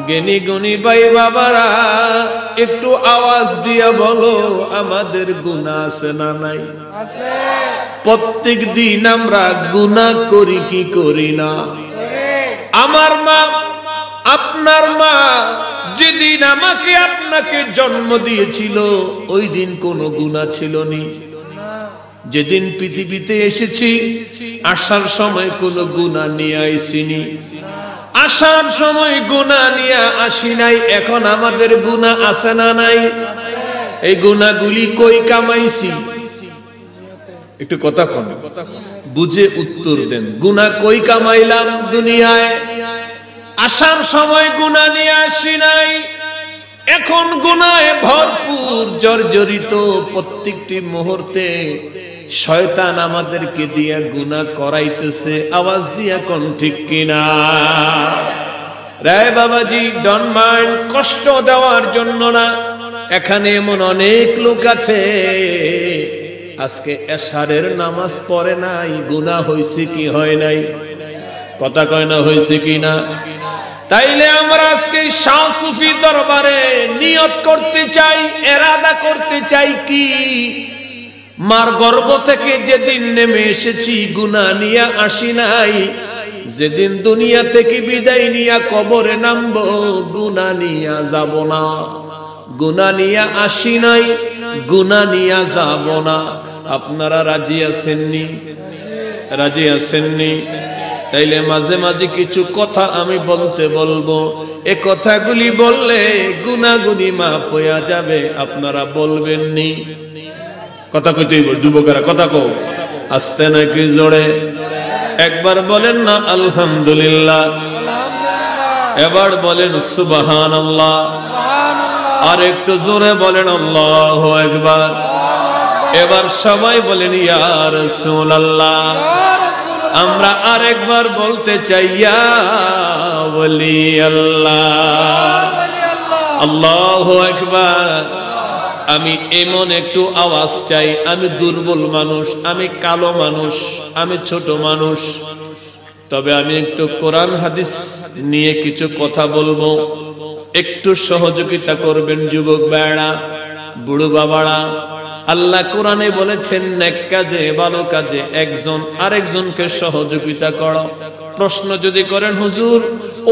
জ্ঞানী গুণী ভাই বাবারা, একটু আওয়াজ দিয়া বলো, আমাদের গুনাহ আছে না নাই? প্রত্যেক দিন আমরা গুনাহ করি কি করি না? আমার মা, আপনার মা যেদিন আমাকে আপনাকে জন্ম দিয়েছিল, ওই দিন কোনো গুনাহ ছিল না। যেদিন পৃথিবীতে এসেছি, আসার সময় কোনো গুনাহ নিয়ে আইসিনি, আসার সময় গুনাহ নিয়ে আসি নাই। এখন আমাদের গুনাহ আছে না নাই? এই গুনাহগুলি কই কামাইছি? একটু কথা কন, বুঝে উত্তর দেন। গুনাহ কই কামাইলাম? দুনিয়ায় আসার সময় গুনাহ নিয়ে আসি নাই, এখন গুনাহে ভরপুর জর্জরিত। প্রত্যেকটি মুহূর্তে শয়তান আমাদেরকে দিয়া গুনাহ করাইতেছে। আওয়াজ দিয়া কোন ঠিক কিনা? রায় বাবাজি, ডোন্ট মাইন্ড, কষ্ট দেওয়ার জন্য না। এখানে এমন অনেক লোক আছে আজকে এশারের নামাজ পড়ে নাই, গুনাহ হইছে কি হয় নাই? কথা কয় না, হইছে কি না? তাইলে আমরা আজকে শাহ সুফি দরবারে নিয়ত করতে চাই, এরাদা করতে চাই কি? মার গর্ভ থেকে যেদিন নেমে এসেছি, গুনাহ নিয়ে আসি নাই। যেদিন দুনিয়া থেকে বিদায় নিয়ে কবরে নামবো, গুনাহ নিয়ে যাব না। গুনাহ নিয়ে আসি নাই, গুনাহ নিয়ে যাব না। আপনারা রাজি আছেননি? রাজি আছেননি? তাইলে মাঝে মাঝে কিছু কথা আমি বলবো। এ কথাগুলি বললে গুনাহগুলি মাফ হইয়া যাবে। আপনারা বলবেননি? কথা কইতেই যুবকেরা কথা কও, আস্তে নাকি জোরে? একবার বলেন না আলহামদুলিল্লাহ, এবার বলেন সুবহানাল্লাহ, আর একটু জোরে বলেন আল্লাহু আকবার। এবার সবাই বলেন ইয়া রাসূলুল্লাহ। আমরা আরেকবার বলতে চাই ইয়া ওলি আল্লাহ, আল্লাহু আকবার। আমি এমন একটু আওয়াজ চাই। আমি দুর্বল মানুষ, আমি কালো মানুষ, আমি ছোট মানুষ, তবে আমি একটু কোরআন হাদিস নিয়ে কিছু কথা বলবো। একটু সহযোগিতা করবেন যুবক ভাইরা, বুড়ো বাবারা। আল্লাহ কোরআনে বলেছেন, নেক কাজে, ভালো কাজে একজন আরেকজনকে সহযোগিতা করো। প্রশ্ন যদি করেন, হুজুর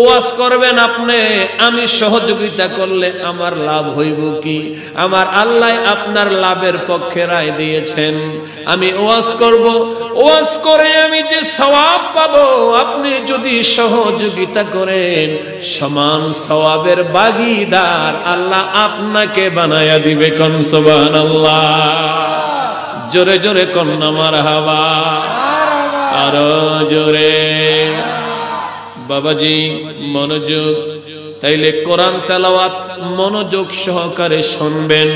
ওয়াজ করবেন আপনি, আমি সহযোগিতা করলে আমার লাভ হইব কি? আমার আল্লাহ আপনার লাভের পক্ষে রায় দিয়েছেন। আমি ওয়াজ করব, ওয়াজ করে আমি যে সওয়াব পাবো, আপনি যদি সহযোগিতা করেন, সমান সওয়াবের ভাগীদার আল্লাহ আপনাকে বানায়া দিবে। কোন সুবহানাল্লাহ, জোরে জোরে কোন না মারহাবা, আরো জোরে। বাবাজি মনোযোগ। তাইলে কোরআন তেলাওয়াত মনোযোগ সহকারে শুনবেন।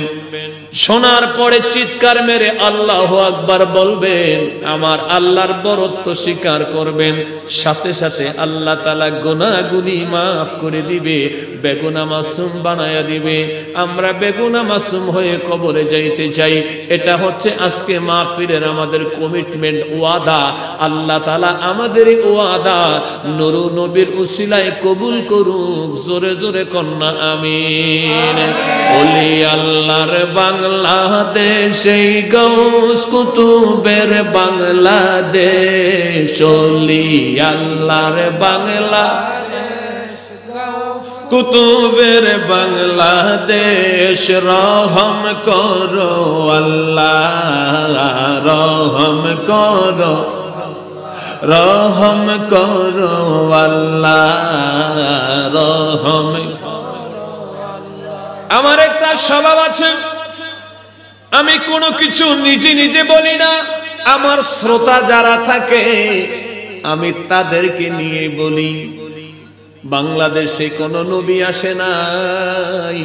শোনার পরে চিৎকার মেরে আল্লাহু আকবার বলবেন, আমার আল্লাহর বরত্ব স্বীকার করবেন। সাথে সাথে আল্লাহ তাআলা গুনাহগুলি মাফ করে দিবে, বেগুনা মাসুম বানায়া দিবে। আমরা বেগুনা মাসুম হয়ে কবরে যাইতে চাই। এটা হচ্ছে আজকে মাহফিলের আমাদের কমিটমেন্ট, ওয়াদা। আল্লাহ তাআলা আমাদের এই ওয়াদা নূর নবীর উসিলায় কবুল করুক। জোরে জোরে কন্যা আমিন। ওলি আল্লাহর বাংলাদেশ, এই গৌস কুতুবের বাংলাদেশ। ওলি আল্লাহর বাংলাদেশ, কুতুবের বাংলাদেশ। রহম করো আল্লাহ, রহম করো, রহম করো আল্লাহ, রহম। আমার একটা স্বভাব আছে, আমি কোনো কিছু নিজে নিজে বলি না। আমার শ্রোতা যারা থাকে আমি তাদেরকে নিয়ে বলি। বাংলাদেশে কোনো নবী আসে নাই,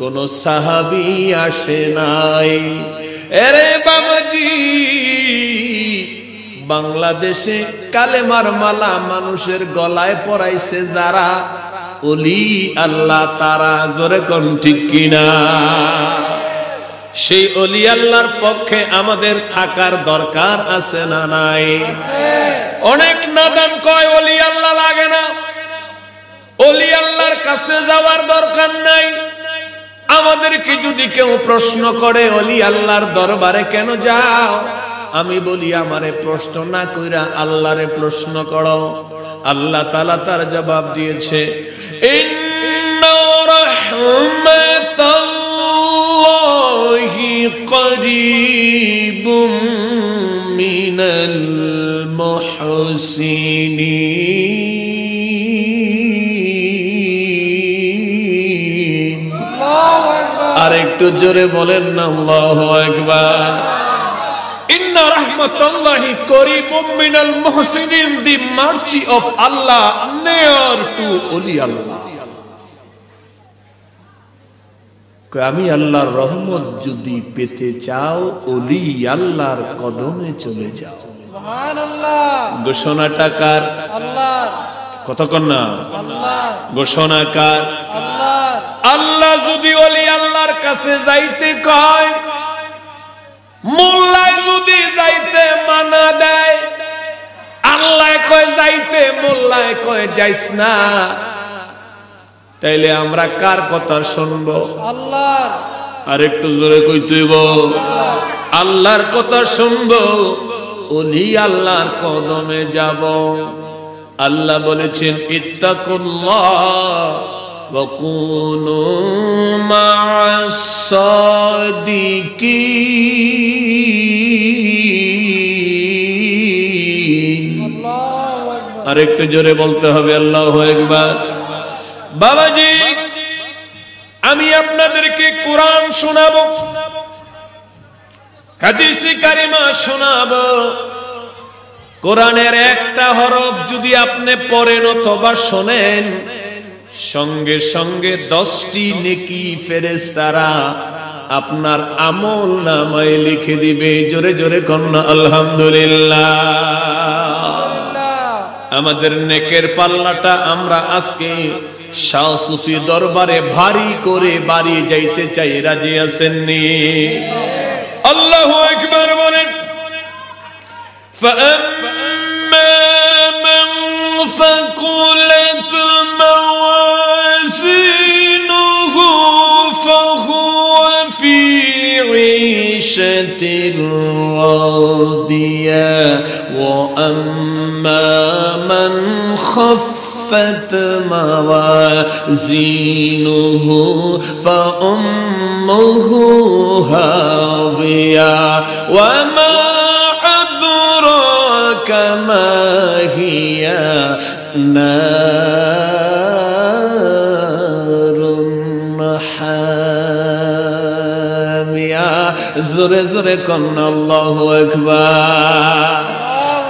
কোনো সাহাবী আসে নাই। এরে বাবাজি, বাংলাদেশে কালেমার মালা মানুষের গলায় পরাইছে যারা, ওলি আল্লাহ তারা। জোরে কোন ঠিক কিনা? সেই ওলি আল্লাহর পক্ষে আমাদের থাকার দরকার আছে না নাই? অনেক নাদান কয় ওলি আল্লাহ লাগে না। ওলি আল্লাহর কাছে যাওয়ার দরকার নাই। আমাদেরকে যদি কেউ প্রশ্ন করে ওলি আল্লাহর দরবারে কেন যাও, আমি বলি আমারে প্রশ্ন না কইরা আল্লাহরে প্রশ্ন করো। আল্লাহ তাআলা তার জবাব দিয়েছে, ইন্না রাহমাতাল্লাহি করিবুম মিনাল মুহসিনিন। আর একটু জোরে বলেন না আল্লাহু আকবার। Inna rahmatullahi qaribun minal muhsinin, the mercy of Allah near to only Allah. আমি আল্লাহর রহমত যদি পেতে চাও, ওলি আল্লাহর কদমে চলে যাও। সুবহানাল্লাহ। ঘোষণাটা কার? আল্লাহর। কতক্ষণ না? আল্লাহর। ঘোষণা কার? আল্লাহর। আল্লাহ যদি ওলি আল্লাহর কাছে যাইতে কয়, মোল্লায় যদি যাইতে মানা দেয়, আল্লাহ কয় যাইতে, মোল্লায় কয় যাইস না, তাইলে আমরা কার কথা শুনবো? আল্লাহর। আর একটু জোরে কইতেইব, আল্লাহর কথা শুনবো, ওলি আল্লাহর কদমে যাব। আল্লাহ বলেছেন, ইত্তাকুল্লাহ ওয়া কুনু মা'আস সাদিকিন। আর একটু জোরে বলতে হবে আল্লাহু আকবার। বাবাজি, আমি আপনাদেরকে কোরআন শোনাবো, হাদিসে কারিমা শোনাবো। কোরআনের একটা হরফ যদি আপনি পড়েন অথবা শোনেন, সঙ্গে সঙ্গে 10টি নেকি ফেরেশতারা আপনার আমল নামায় লিখে দিবে। জোরে জোরে কন্যা আলহামদুলিল্লাহ। আমাদের নেকের পাল্লাটা আমরা আজকে শাহ সুফি দরবারে ভারী করে বাড়ি যাইতে চাই, রাজি আছেননি? আল্লাহু আকবার বলেন। فَأَمَّا مَنْ ثَقُلَتْ مَوَازِينُهُ فَهُوَ فِي عِيشَةٍ راضية وَأَمَّا مَنْ خَفَّتْ موازينه فأمه هاوية وما أدراك ما هي نار حامية। জোরে জোরে কন্যা আল্লাহু আকবার।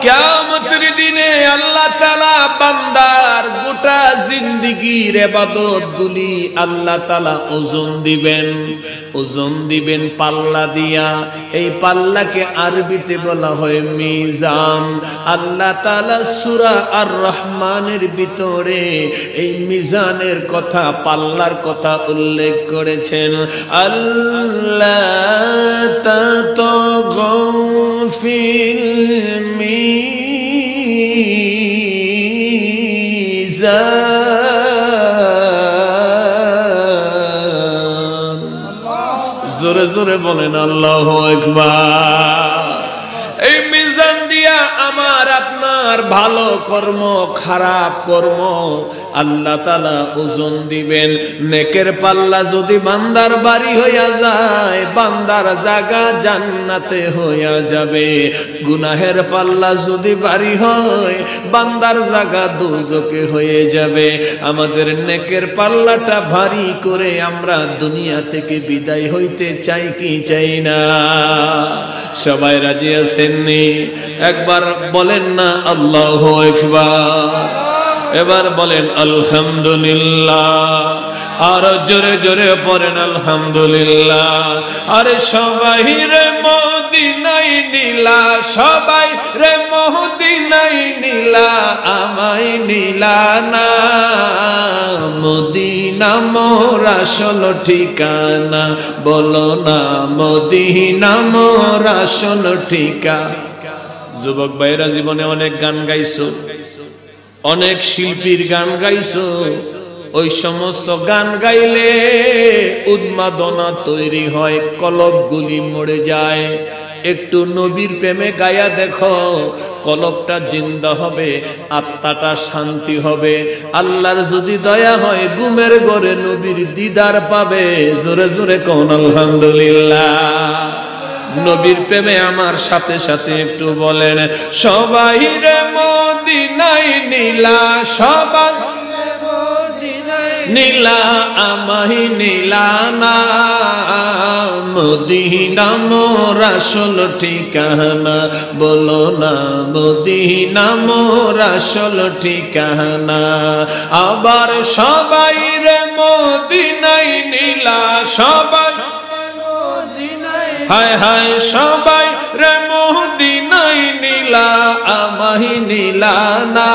কিয়ামতের দিনে আল্লাহ তাআলা বান্দার গোটা জিন্দেগীর ইবাদত গুলি আল্লাহ তাআলা ওজন দিবেন, ওজন দিবেন পাল্লা দিয়া। এই পাল্লাকে আরবিতে বলা হয় মিজান। আল্লাহ তাআলা সূরা আর রহমানের ভিতরে এই মিজানের কথা, পাল্লার কথা উল্লেখ করেছেন। আল্লাহ তাতাগাউ ফিল মিজান। জোরে জোরে বলেন আল্লাহু আকবার। এই মিজান দিয়া আমার আপনার ভালো কর্ম, খারাপ কর্ম আল্লাহ তাআলা ওজন দিবেন। নেকের পাল্লা যদি বান্দার বাড়ি হইয়া যায়, বান্দার জায়গা জান্নাতে হইয়া যাবে। গুনাহের পাল্লা যদি বাড়ি হয়, বান্দার জায়গা দোজখে হয়ে যাবে। আমাদের নেকের পাল্লাটা ভারী করে আমরা দুনিয়া থেকে বিদায় হইতে চাই কি চাই না? সবাই রাজি আছেননি? একবার বলেন না আল্লাহু আকবার। এবার বলেন আলহামদুলিল্লাহ। আর জোরে জোরে পড়েন আলহামদুলিল্লাহ। আরে সবাই রে মদিনায় নীলা, সবাই রে মদিনায় নীলা, আমায় নীলা না। মদিনা মোর আসল ঠিকানা, বলো না মদিনা মোর আসল ঠিকানা। যুবক ভাইরা জীবনে অনেক গান গাইছো, অনেক শিল্পীর গান গাইছো, ওই সমস্ত গান গাইলে উন্মাদনা তৈরি হয়, কলবগুলি মরে যায়। একটু নবীর প্রেমে গায়া দেখো, কলবটা জিন্দা হবে, আত্মাটা শান্তি হবে। আল্লাহর যদি দয়া হয় ঘুমের ঘরে নবীর দিদার পাবে। জোরে জোরে কোন আলহামদুলিল্লাহ। নবীর প্রেমে আমার সাথে সাথে একটু বলেন, সবাই রে মদিনায় নীলা, সবাই নীলা আমায় নীলা না, মদিনা মোর আসল ঠিকানা, বলো না মদিনা মোর আসল ঠিকানা। আবার সবাই রে মদিনায় নীলা, সবাই হায় হায় সবাই রে মদিনায় নীলা, আমায় নীলা না,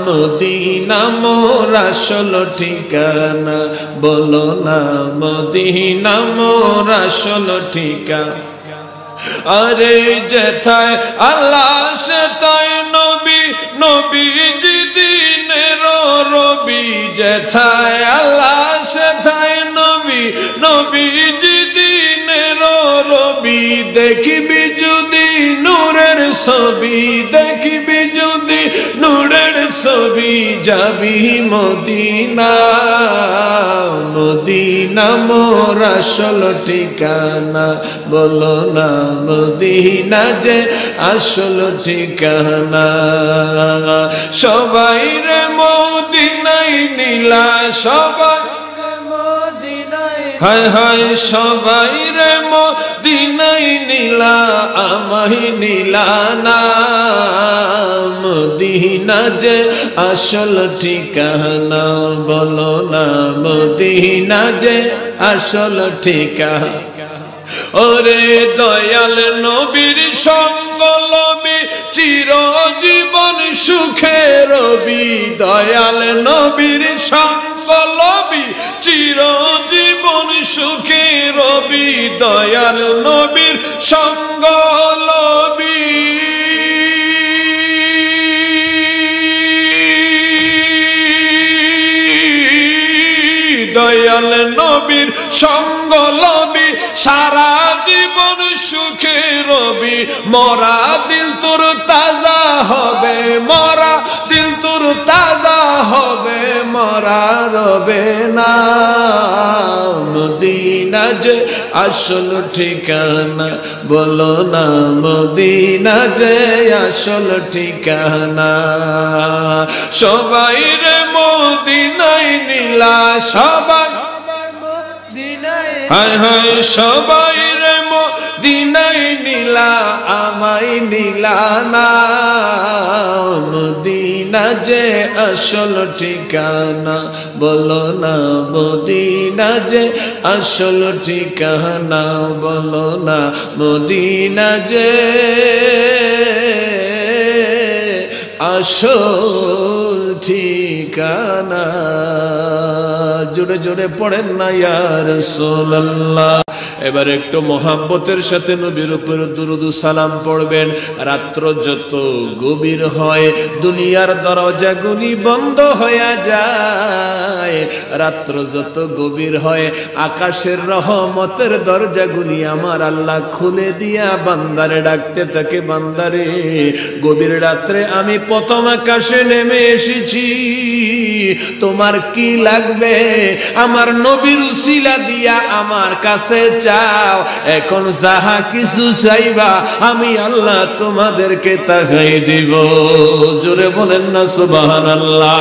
মদিনা মোর আসল ঠিকানা, বলো না মদিনা মোর আসল ঠিকানা। আরে যেথায় আল্লাহ সেথায় নবী, নবীজি দিনের রবি। যেথায় আল্লাহ সেথায় নবী, নবীজি দিনের রবি। দেখিবি যদি নূরের ছবি, দেখিবি যদি নূরের ছবি, যাবি মদিনা, মদিনা মোর আসল ঠিকানা, বলো না মদিনা যে আসল ঠিকানা। সবাই রে মদিনায় নীলা, সবাই হায় হায় সবাই রে মদিনায় নীলা, আমায় নীলা না, মদিনা যে আসল ঠিকানা, বলো না মদিনা যে আসল ঠিকানা। ওরে দয়াল নবীর সঙ্গ লবি, চিরজীবন সুখে রবি। দয়াল নবীর সঙ্গ লবি, চিরজীবন সুখে রবি। দয়াল নবীর সঙ্গ লবি, দয়াল নবীর সঙ্গ লবি, সারা জীবন সুখে রবি। মরা দিল তোর তাজা হবে, মরা দিল তোর তাজা হবে, মরা রবে না, মদিনা যে আসল ঠিকানা, বলো না মদিনা যে আসল ঠিকানা। সবাই রে মদিনায় নীলা, সবাই হায় হায় সবাই রে মদিনায় নীলা, আমায় নীলা না, মদিনা যে আসল ঠিকানা, বলো না মদিনা যে আসল ঠিকানা, বলো না মদিনা যে আসল ঠিকানা। জোরে জোরে পড়েন না ইয়া রাসূলুল্লাহ। এবার একটু মোহাব্বতের সাথে নবীর উপর দুরুদ সালাম পড়বেন। রাত্র যত গভীর হয় দুনিয়ার দরজাগুলি বন্ধ হয়ে যায়, রাত্র যত গভীর হয় আকাশের রহমতের দরজাগুলি আমার আল্লাহ খুলে দিয়া বান্দারে ডাকতে থাকে, বান্দারে গভীর রাত্রে আমি প্রথম আকাশে নেমে এসেছি, তোমার কি লাগবে আমার নবীর উসিলা দিয়া আমার কাছে চাও। এখন যাহা কিছু চাইবা আমি আল্লাহ তোমাদেরকে তাকাই দিব। জোরে বলেন না সুবহানাল্লাহ।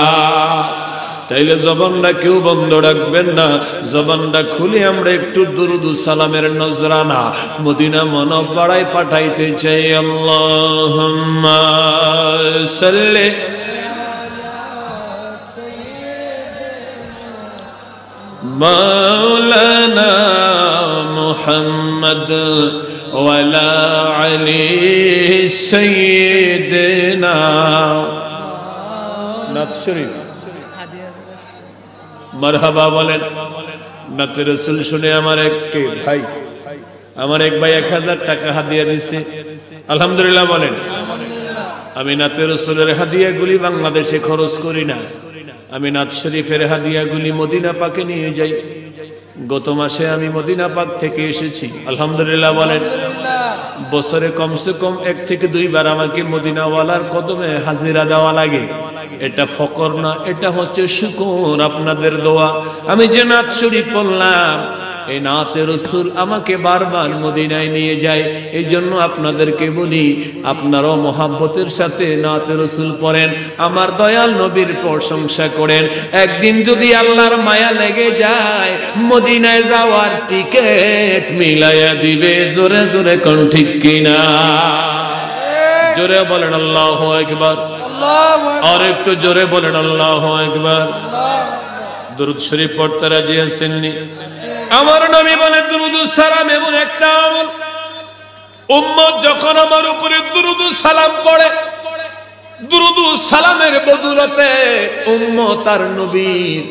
তাইলে জবানটা কেউ বন্ধ রাখবেন না, জবানটা খুলে আমরা একটু দুরুদ সালামের নজরানা মদিনা মুনাওয়ারায় পাঠাইতে চাই। আল্লাহুম্মা সাল্লি মাওলানা মুহাম্মদ ওয়ালা আলি সাইয়্যিদিনা। নাত শরীফ মারহাবা বলেন। নাতে রাসূল শুনে আমার এক ভাই 1000 টাকা হাদিয়া দিয়েছে। আলহামদুলিল্লাহ বলেন। আমি নাতে রাসূলের হাদিয়াগুলি বাংলাদেশে খরচ করি না, আমি নাত শরীফের হাদিয়াগুলি মদিনা পাকে নিয়ে যাই। গত মাসে আমি মদিনা পাক থেকে এসেছি, আলহামদুলিল্লাহ বলেন। বছরে কমসে কম 1 থেকে 2 বার আমাকে মদিনাওয়ালার কদমে হাজিরা দেওয়া লাগে। এটা ফকর না, এটা হচ্ছে শুকর, আপনাদের দোয়া। আমি যে নাত শরীফ পড়লাম, এই নাতে রসুল আমাকে বারবার মদিনায় নিয়ে যায়। এই জন্য আপনাদেরকে বলি, আপনারাও মহাব্বতের সাথে নাতে রসুল পড়েন, আমার দয়াল নবীর প্রশংসা করেন। একদিন যদি আল্লাহর মায়া লেগে যায়, মদিনায় যাওয়ার টিকিট মিলাইয়া দিবে। জোরে জোরে কোন ঠিক কিনা? জোরে বলেন আল্লাহু আকবার। আর একটু জোরে বলেন আল্লাহু আকবার। দুরূদ শরীফ পড়তে রাজি আছেননি? আমার নবী বলে, দুরূদুস সালাম এমন একটা আমল, উম্মত যখন আমার উপরে দুরূদুস সালাম পড়ে, দুরূদুস সালামের বদৌলতে উম্মত আর নবীর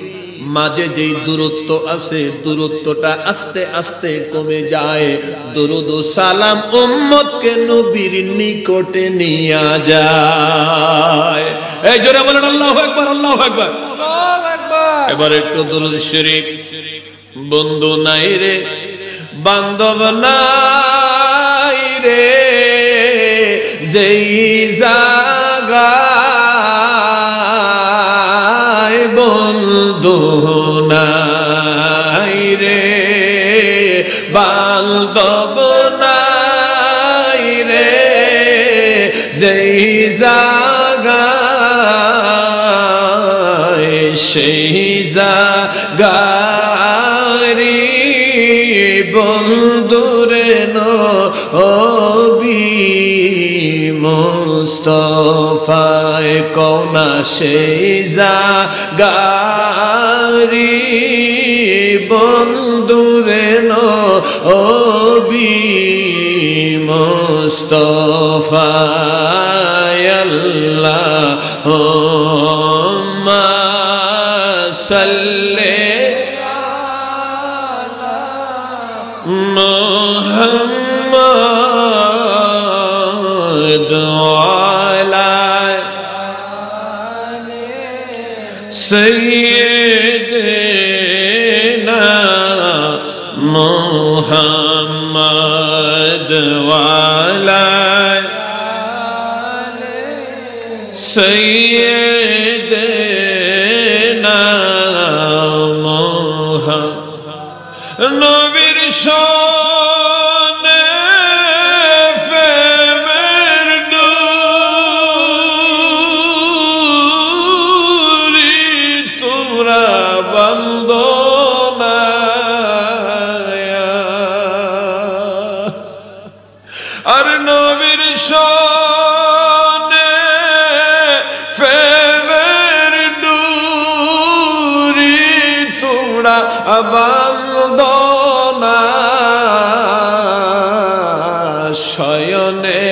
মাঝে যেই দূরত্ব আছে, দূরত্বটা আস্তে আস্তে কমে যায়। দুরূদুস সালাম উম্মতকে নবীর নিকটে নিয়ে যায়। এই জোরে বলেন আল্লাহু আকবার, আল্লাহু আকবার। এবার একটু দুরূদ শরীফ। বন্ধু নাই রে, বান্ধব নাই রে, যেই জাগায় বন্ধু নাই রে, বান্ধব নাই রে, যেই জাগায় সেই জাগারি বন্ধুরে নবী মুস্তাফায় কোনা সেই জাগারি বন্ধুরে নবী মুস্তাফায় আল্লাহুম্মা সাল্লি মুহাম্মদ ওয়ালা সাইয়্যিদিনা মুহাম্মদ ওয়ালা সাইয়্যিদিনা নবীর শানে প্রেমের ডুরি তোমরা বাঁধো না, আর নবীর শানে প্রেমের ডুরি তোমরা বাঁধো না। শয়নে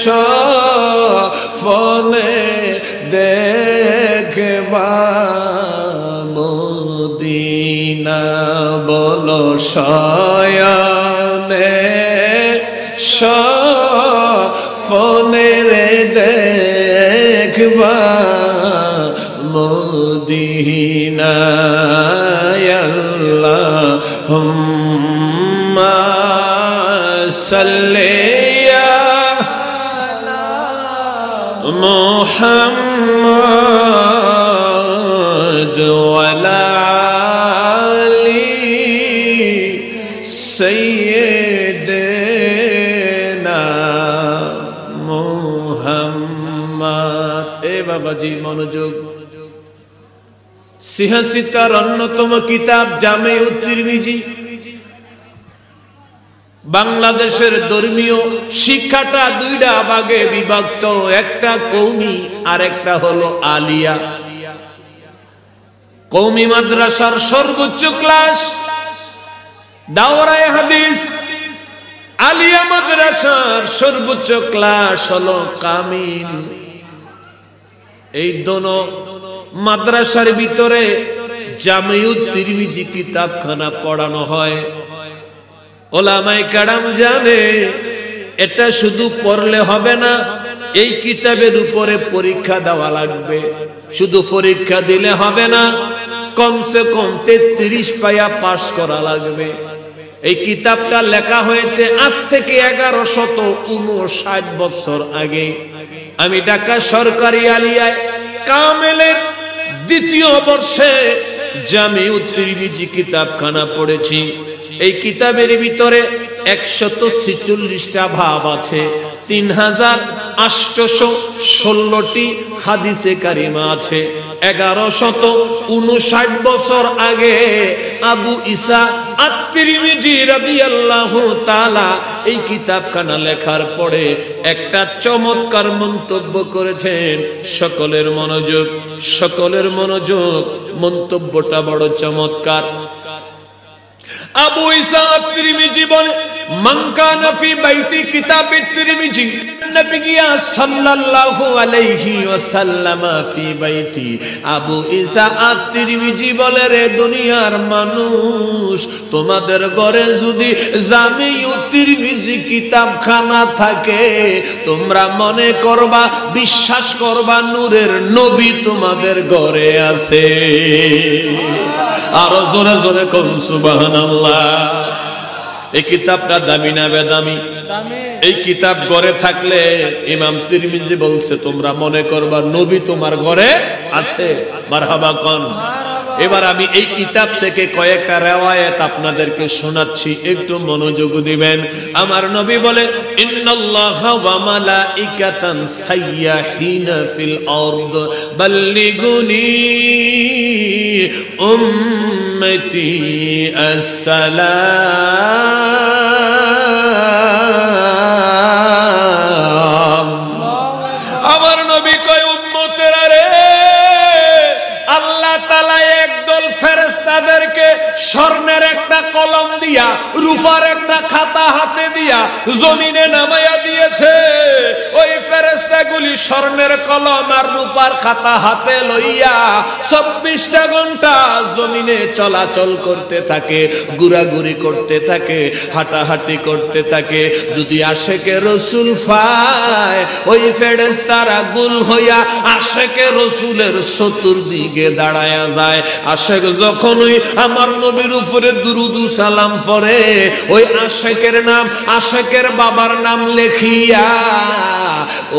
স্বপ্নে দেখবা মদিনা, বলো শয়নে স্বপ্নে দেখবা মদিনা। আল্লাহুম্মা সাল্লি আলা মুহাম্মদ ওয়ালা আলি সাইয়্যিদিনা মুহাম্মদ। এ বাবাজি মনোযোগ। সিহাসিতার অন্যতম কিতাব জামেউত তিরমিজি। বাংলাদেশের ধর্মীয় শিক্ষাটা 2টা ভাগে বিভক্ত, একটা কওমি আর একটা হলো আলিয়া। কওমি মাদ্রাসার সর্বোচ্চ ক্লাস দাওরায়ে হাদিস, আলিয়া মাদ্রাসার সর্বোচ্চ ক্লাস হলো কামিল। এই দোনো মাদ্রাসার ভিতরে জামেউত তিরমিজি কিতাবখানা পড়ানো হয়। ওলামায়ে কেরাম জানে এটা শুধু পড়লে হবে না, এই কিতাবের উপরে পরীক্ষা দেওয়া লাগবে। শুধু পরীক্ষা দিলে হবে না, কমসে কম 33 পায়া পাশ করা লাগবে। এই কিতাবটা লেখা হয়েছে আজ থেকে 1159 বছর আগে। আমি ঢাকা সরকারি আলিয়ায় কামেলের 2য় বর্ষে জামিউত তিরমিজি কিতাবখানা পড়েছি। এই কিতাবের ভিতরে 146টা ভাব আছে, 3816টি হাদিসে কারিমা আছে। 1159 বছর আগে আবু ঈসা আত-তিরমিজি রাদিয়াল্লাহু তাআলা এই কিতাবখানা লেখার পরে একটা চমৎকার মন্তব্য করেছেন। সকলের মনোযোগ, সকলের মনোযোগ, মন্তব্যটা বড় চমৎকার। আবু ঈসা আত-তিরমিজি বলে, মান কানা ফি বাইতি কিতাবিত তিরমিজি, নবী গিয়া সাল্লাল্লাহু আলাইহি ওয়াসাল্লাম ফি বাইতি। আবু ঈসা আত-তিরমিজি বলে, রে দুনিয়ার মানুষ, তোমাদের ঘরে যদি জামিউত তিরমিজি কিতাবখানা থাকে, তোমরা মনে করবা, বিশ্বাস করবা, নূরের নবী তোমাদের ঘরে আছে। আরো জোরে জোরে কোন সুবহানাল্লাহ। এই কিতাবটা দামি না বেদামি? এই কিতাব ঘরে থাকলে ইমাম তিরমিজি বলছে তোমরা মনে করবা নবী তোমার ঘরে আছে। মারহাবা কোন। এবার আমি এই কিতাব থেকে কয়েকটা রিওয়ায়াত আপনাদেরকে শোনাচ্ছি, একটু মনোযোগ দিবেন। আমার নবী বলে, ইন্নাল্লাহা ওয়া মালাইকাতান সাইয়াহিনা ফিল আরদ বাল্লিগুনি উম্মতি আসসালাম। আমার নবী কয়, উম্মতেরা রে, আল্লাহ তাআলা একদল ফেরেশতাদেরকে স্বর্ণের একটা কলম দিয়া, রূপার একটা খাতা হাতে দিয়া জমিনে নামাইয়া দিয়েছে। ওই ফেরেশতাগুলি স্বর্ণের কলম আর রূপার খাতা হাতে লইয়া 24টা ঘন্টা জমিনে চলাচল করতে থাকে, ঘোরাঘুরি করতে থাকে, হাঁটাহাঁটি করতে থাকে। যদি আশেকে রসুল পায়, ওই ফেরেশতারা গুল হইয়া আশেকে রসুলের চতুর্দিকে দাঁড়ায়া যায়। আশেক যখনই আমার নবীর উপরে দুরুদ সালাম পড়ে, ওই আশেকের নাম, আশেকের বাবার নাম লেখিয়া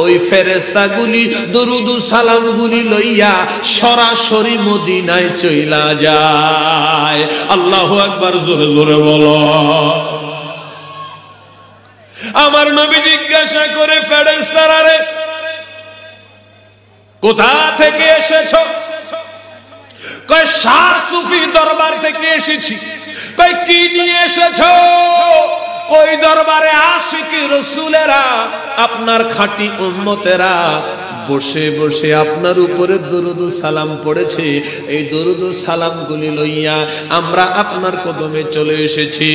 ওই ফেরেশতাগুলি দুরুদ সালাম গুলি লইয়া সরাসরি মদিনায় চইলা যায়। আল্লাহু আকবার, জোরে জোরে বলো। আমার নবী জিজ্ঞাসা করে, ফেরেশতারা রে, কোথা থেকে এসেছো? কয়, শাহ সুফি দরবার থেকে এসেছি। কয়, কি নিয়ে এসেছো? কই, দরবারে আশিকি রাসূলেরা, আপনার খাঁটি উম্মতেরা বসে বসে আপনার উপরে দরুদ সালাম পড়েছে। এই দরুদ সালাম গুলি লইয়া আমরা আপনার কদমে চলে এসেছি।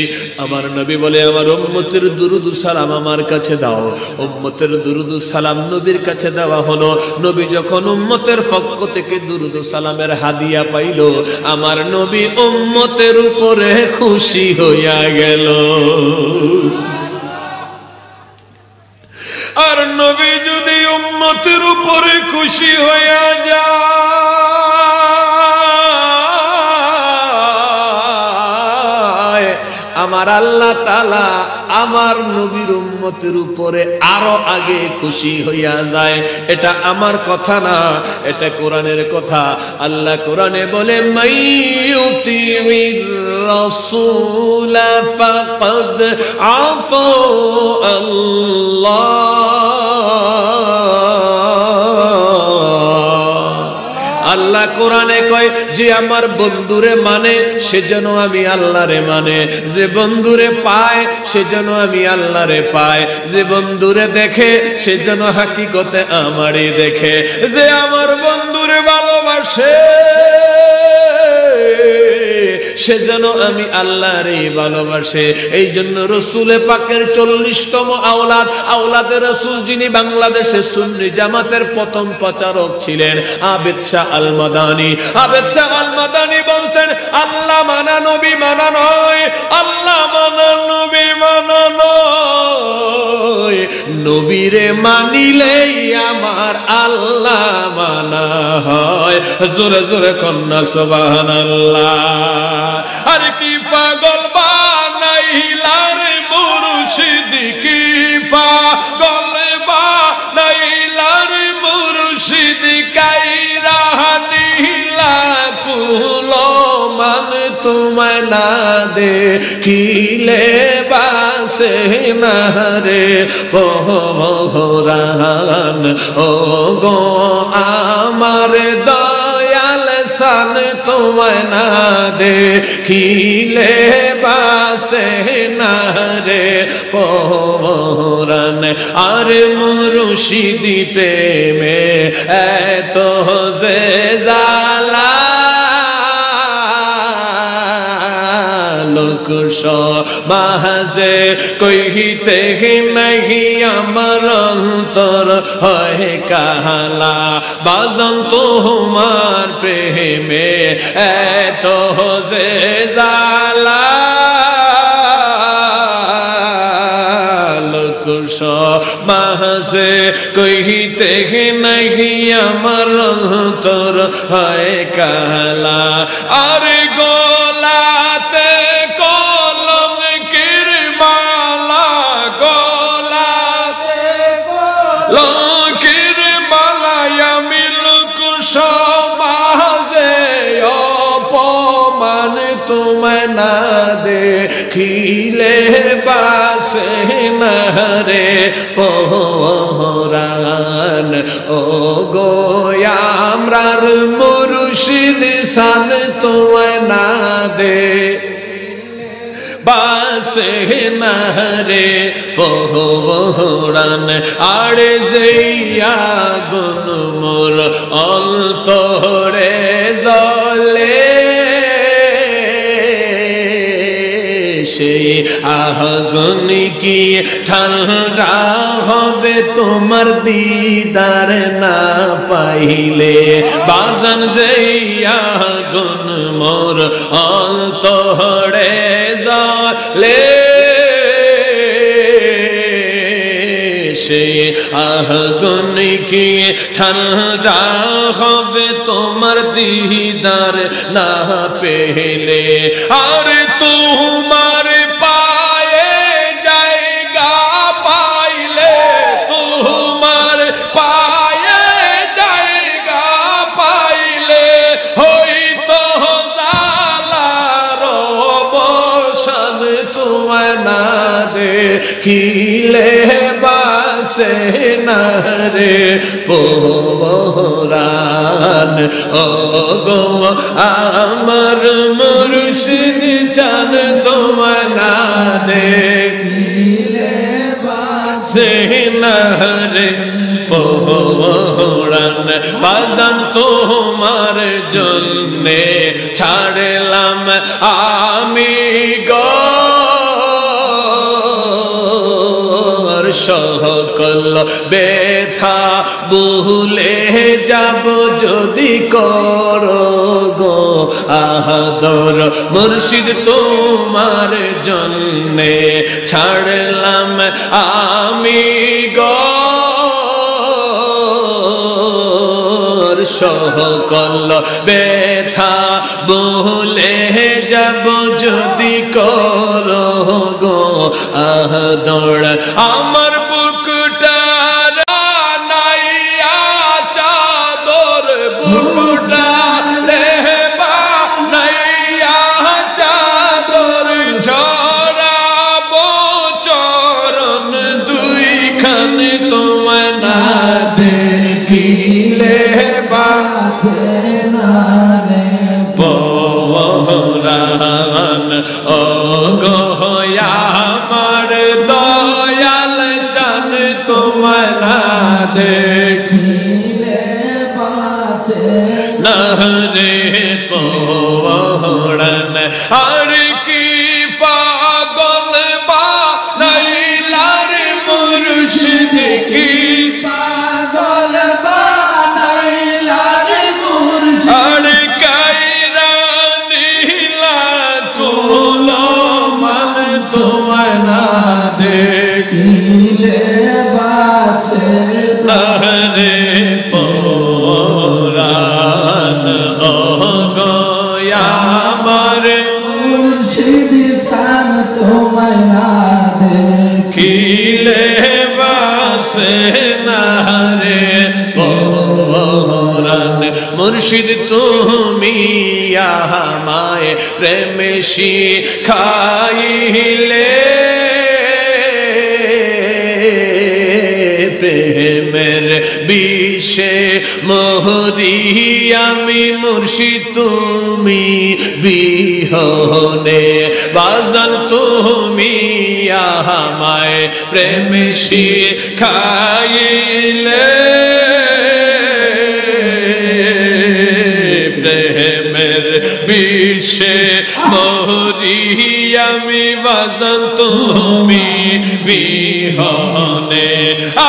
আমার নবী বলে, আমার উম্মতের দরুদ সালাম আমার কাছে দাও। উম্মতের দরুদ সালাম নবীর কাছে দেওয়া হলো। নবী যখন উম্মতের পক্ষ থেকে দরুদ সালামের হাদিয়া পাইল, আমার নবী উম্মতের উপরে খুশি হইয়া গেল। আর নবী যদি উম্মতের উপরে খুশি হইয়া যায়, আমার আল্লাহ তাআলা আমার নবীর উম্মতের উপরে আরো আগে খুশি হইয়া যায়। এটা আমার কথা না, এটা কোরআনের কথা। আল্লাহ কোরআনে বলে, মাইয়ুতির রাসূল ফাকাদ আতা আল্লাহ। আল্লাহ কোরআনে কয়, যে আমার বন্ধুরে মানে সে যেন আমি আল্লাহরে মানে, যে বন্ধুরে পায় সে যেন আমি আল্লাহরে পায়, যে বন্ধুরে দেখে সে যেন হাকিকতে আমারই দেখে, যে আমার বন্ধুরে ভালোবাসে সে যেন আমি আল্লাহরই ভালোবাসে। এই জন্য রসুল পাকের 40তম আওলাদ, আওলাদে রসুল যিনি বাংলাদেশে সুন্নি জামাতের প্রথম প্রচারক ছিলেন, আবেদ শাহ আল মাদানী। আবেদ শাহ আল মাদানী বলতেন, আল্লাহ মানা নবী মানা নয়, আল্লাহ মানা নবী মানা নয়, নবীরে মানিলেই আমার আল্লাহ মানা হয়। জোরে জোরে কন্যা সুবহানাল্লাহ। আর কি পাগল বানাইলা রে মুর্শিদ, কি পাগল বানাইলা রে মুর্শিদ, কাইরা নিলা কুলো মান তোমায় না দেখিলে বাসে না রে পহরান। ও গো আমার দয়াল সান তোমায় না দেখিলে বাসে না রে পহরান। আর মুর্শিদি প্রেমে এত যে জালা, লোক সমাজে কইতে নাহি আমার অন্তর হয় কালা। বাজন তোমার প্রেমে এত যে জালা, লোক সমাজে কইতে নাহি আমার অন্তর হয় কালা। আর গোলাতে কলঙ্কের মালা, গোলাতে কলঙ্কের মালা, আমি লোক সমাজে অপমান তোমায় না দেখিলে বাসে না রে পহরান। ও গো আমরার মুর্শিদ সান তোমায় না দে বাসে না রে পহরান। আর যেইয়া গুন মোর অন্তরে জ্বলে, সেই আগুন কি ঠান্ডা হবে তোমার দিদার না পাইলে। বাজান যেই আগুন মোর অন্তরে জ্বলে, সেই আগুন কি ঠান্ডা হবে তোমার দিদার না পেলে। আর তোমার পায়ে জায়গা পাইলে, তোমার পায়ে জায়গা পাইলে হইতো জালার অবসান তোমায় না দেখিলে বাসে না রে পহরান। ও গো আমার মুর্শিদ চান তোমায় না দেখিলে বাসে না রে পহরান। বাজান তোমার জন্যে ছাড়লাম আমি গো সকল ব্যথা ভুলে যাব যদি করো গো আদর। মুর্শিদ তোমার জন্যে ছাড়লাম আমি গো সকল ব্যথা ভুলে যাব যদি করো গো আদর। আমার বুকটা নাইয়া চাদর, বুকটা রেবা নাইয়া চাদর, ঝরাবো চরণ দুইখানে তোমায় না দেখিলে বাজে না রে পহরান। ও গো আমার দয়াল চান তোমায় না দেখিলে বাজে না রে পহরান। আর কি পাগল বানাইলা রে মুর্শিদ, কি পাগল বানাইলা রে মুর্শিদ, আর কাইরা নিলা কুলো মান তোমায় না দেখিলে বা রে মুর্শিদ চান তোমায় না দেখিলে বাসে না রে পরাণ মুর্শিদ তুমি আমায় প্রেমে শিখাইলে প্রেমের বিষে মোহরি আমি মুর্শিদ তুমি বিহনে বাজান তুমি আমায় প্রেমে শিখাইলে প্রেমের বিষে মোহরি আমি বাজান তুমি বিহনে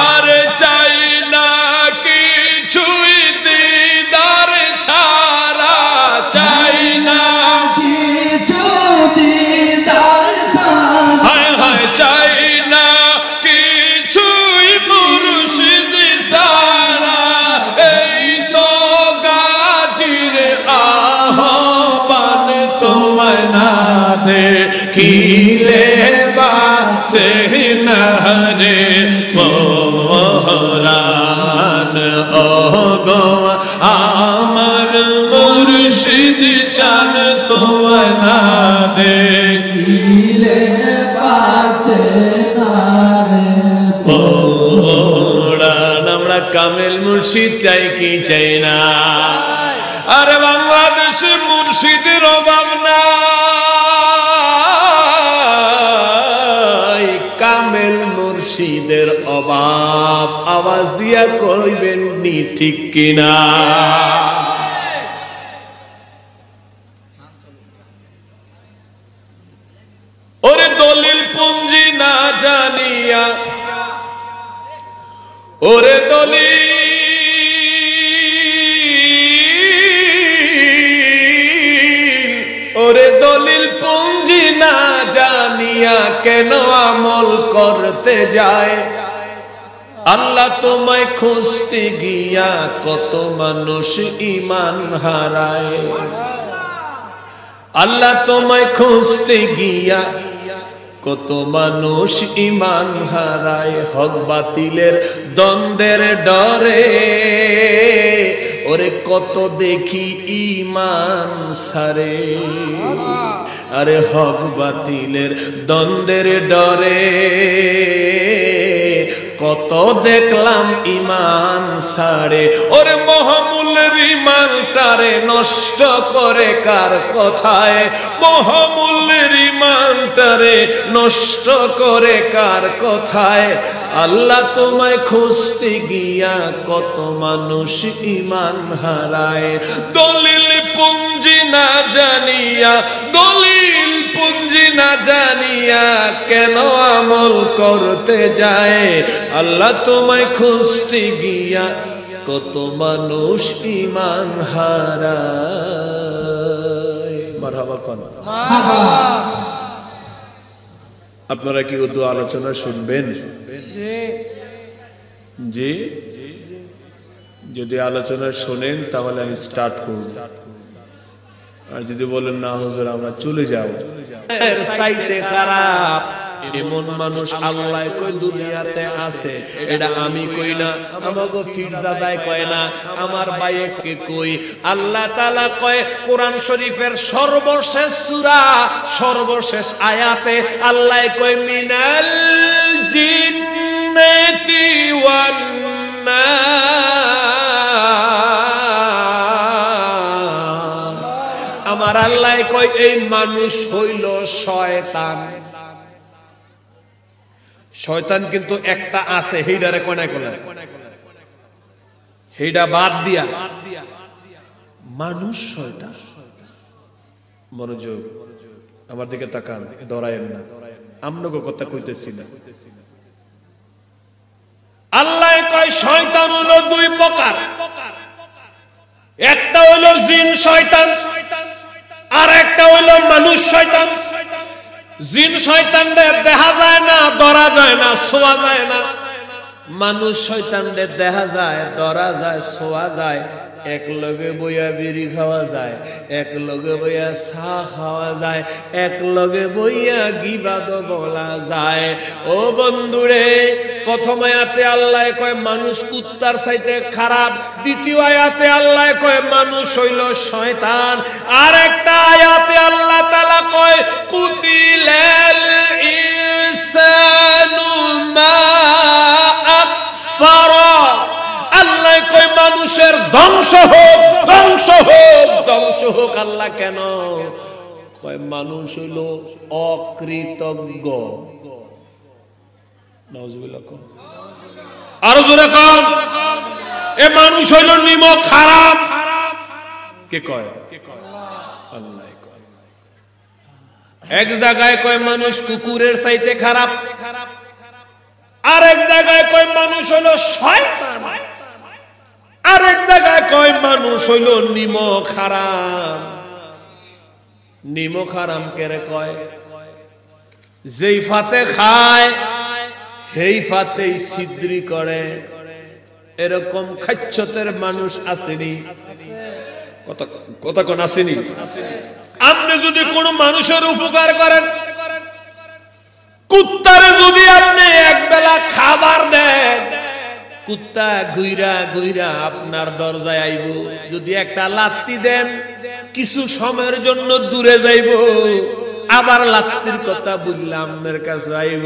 আর চাই না কিছুই দিদার ছাড়া চাই না কিছু দিদার ছাড়া হায় হায় চাই না কিছুই মুর্শিদ ছাড়া এই তো গাজির আহ্বান তোমায় না দেখিলে বাসে না রে পরাণ ও গো আমার মুর্শিদ চান তোমায় না দেখিলে বাঁচে না রে পরাণ আমরা কামেল মুর্শিদ চাই কি চাই না আরে বাংলাদেশে মুর্শিদের অভাব নাই কামেল মুর্শিদের অভাব আওয়াজ দিয়া কইবেন নি ঠিক কিনা ওরে দলিল পুঞ্জি না জানিয়া ওরে দলিল ওরে দলিল পুঞ্জি না জানিয়া কেন আমল করতে যায় আল্লাহ তোমায় খুঁজতে গিয়া কত মানুষ ঈমান হারায় আল্লাহ তোমায় খুঁজতে গিয়া কত মানুষ ঈমান হারায় হক বাতিলের দ্বন্দ্বের ডরে ওরে কত দেখি ঈমান সারে আরে হক বাতিলের দ্বন্দ্বের ডরে কত দেখলাম ঈমান সারে ওরে মহামূল্যের ঈমানটারে নষ্ট করে কার কথায় মহামূল্যের ঈমানটারে নষ্ট করে কার কথায় আল্লাহ তোমায় খুঁজতে গিয়া কত মানুষ ঈমান হারায় দলিল পুঞ্জি না জানিয়া দলিল পুঞ্জি না জানিয়া কেন আমল করতে যায় আল্লাহ তোমায় খুঁজতে গিয়া কত মানুষ ঈমান হারায় মারহাবা কোন আপনারা কি উর্দু আলোচনা শুনবেন জি যদি আলোচনা শুনেন তাহলে আমি স্টার্ট করব আর যদি বলেন না হুজুর আমরা চলে যাব এর সাইতে খারাপ এমন মানুষ আল্লাহ কই দুনিয়াতে আছে এটা আমি কই না আমাগো ফিরজাদায় কয় না আমার বাইকে কই আল্লাহ তাআলা কয় কোরআন শরীফের সর্বশেষ সূরা সর্বশেষ আয়াতে আল্লাহ কয় মিনাল জিন্নাতি ওয়ান নাস আমার আল্লাহ কয় এই মানুষ হইল শয়তান শয়তান কিন্তু একটা আছে হেইডারে কোনা কোনা হেইডা বাদ দিয়া মানুষ শয়তান মনোযোগ আমার দিকে তাকান ডরায়েন না আমনগো কথা কইতেছি না আল্লাহ কয় শয়তান হলো দুই প্রকার একটা হলো জিন শয়তান আর একটা হলো মানুষ শয়তান জিন শয়তানদের দেখা যায় না ধরা যায় না ছোঁয়া যায় না মানুষ শয়তানদের দেখা যায় ধরা যায় ছোঁয়া যায় এক লগে বইয়া বিড়ি খাওয়া যায়, এক লগে বইয়া চা খাওয়া যায়, এক লগে বইয়া গিবাদ বলা যায়। ও বন্ধুরে, প্রথম আয়াতে আল্লাহ কয় মানুষ কুত্তার চাইতে খারাপ, দ্বিতীয় আয়াতে আল্লাহ কয় মানুষ হইল শয়তান, আর একটা আয়াতে আল্লাহ তাআলা কয় কুতিলাল ইনসানু মা আকফারা। আল্লাহ কয় মানুষের ধ্বংস হোক, ধ্বংস হোক, ধ্বংস হোক। আল্লাহ কেন কয়? মানুষ হইল অকৃতজ্ঞ। নাউজুবিল্লাহ। আরো জোরে কর, এ মানুষ হইল নিমক খারাপ। কে কয়? আল্লাহ কয়। এক জায়গায় কয় মানুষ কুকুরের চাইতে খারাপ, আর এক জায়গায় কয় মানুষ হইল শয়তান, আর এক জায়গায় কয় মানুষ হইল নিমক হারাম। নিমক হারাম কেরে কয়? যেই ফাতে খায় সেই ফাতেই ছিদ্রি করে, এরকম খাচ্ছতের মানুষ আসেনি? কথা কোন আসেনি? আপনি যদি কোন মানুষের উপকার করেন, কুত্তারে যদি আপনি এক বেলা খাবার দেন, কুত্তা গুইরা গুইরা আপনার দরজায় আইব। যদি একটা লাত্তি দেন, কিছু সময়ের জন্য দূরে যাইব, আবার লাত্তির কথা বললাম আপনার কাছে আইব।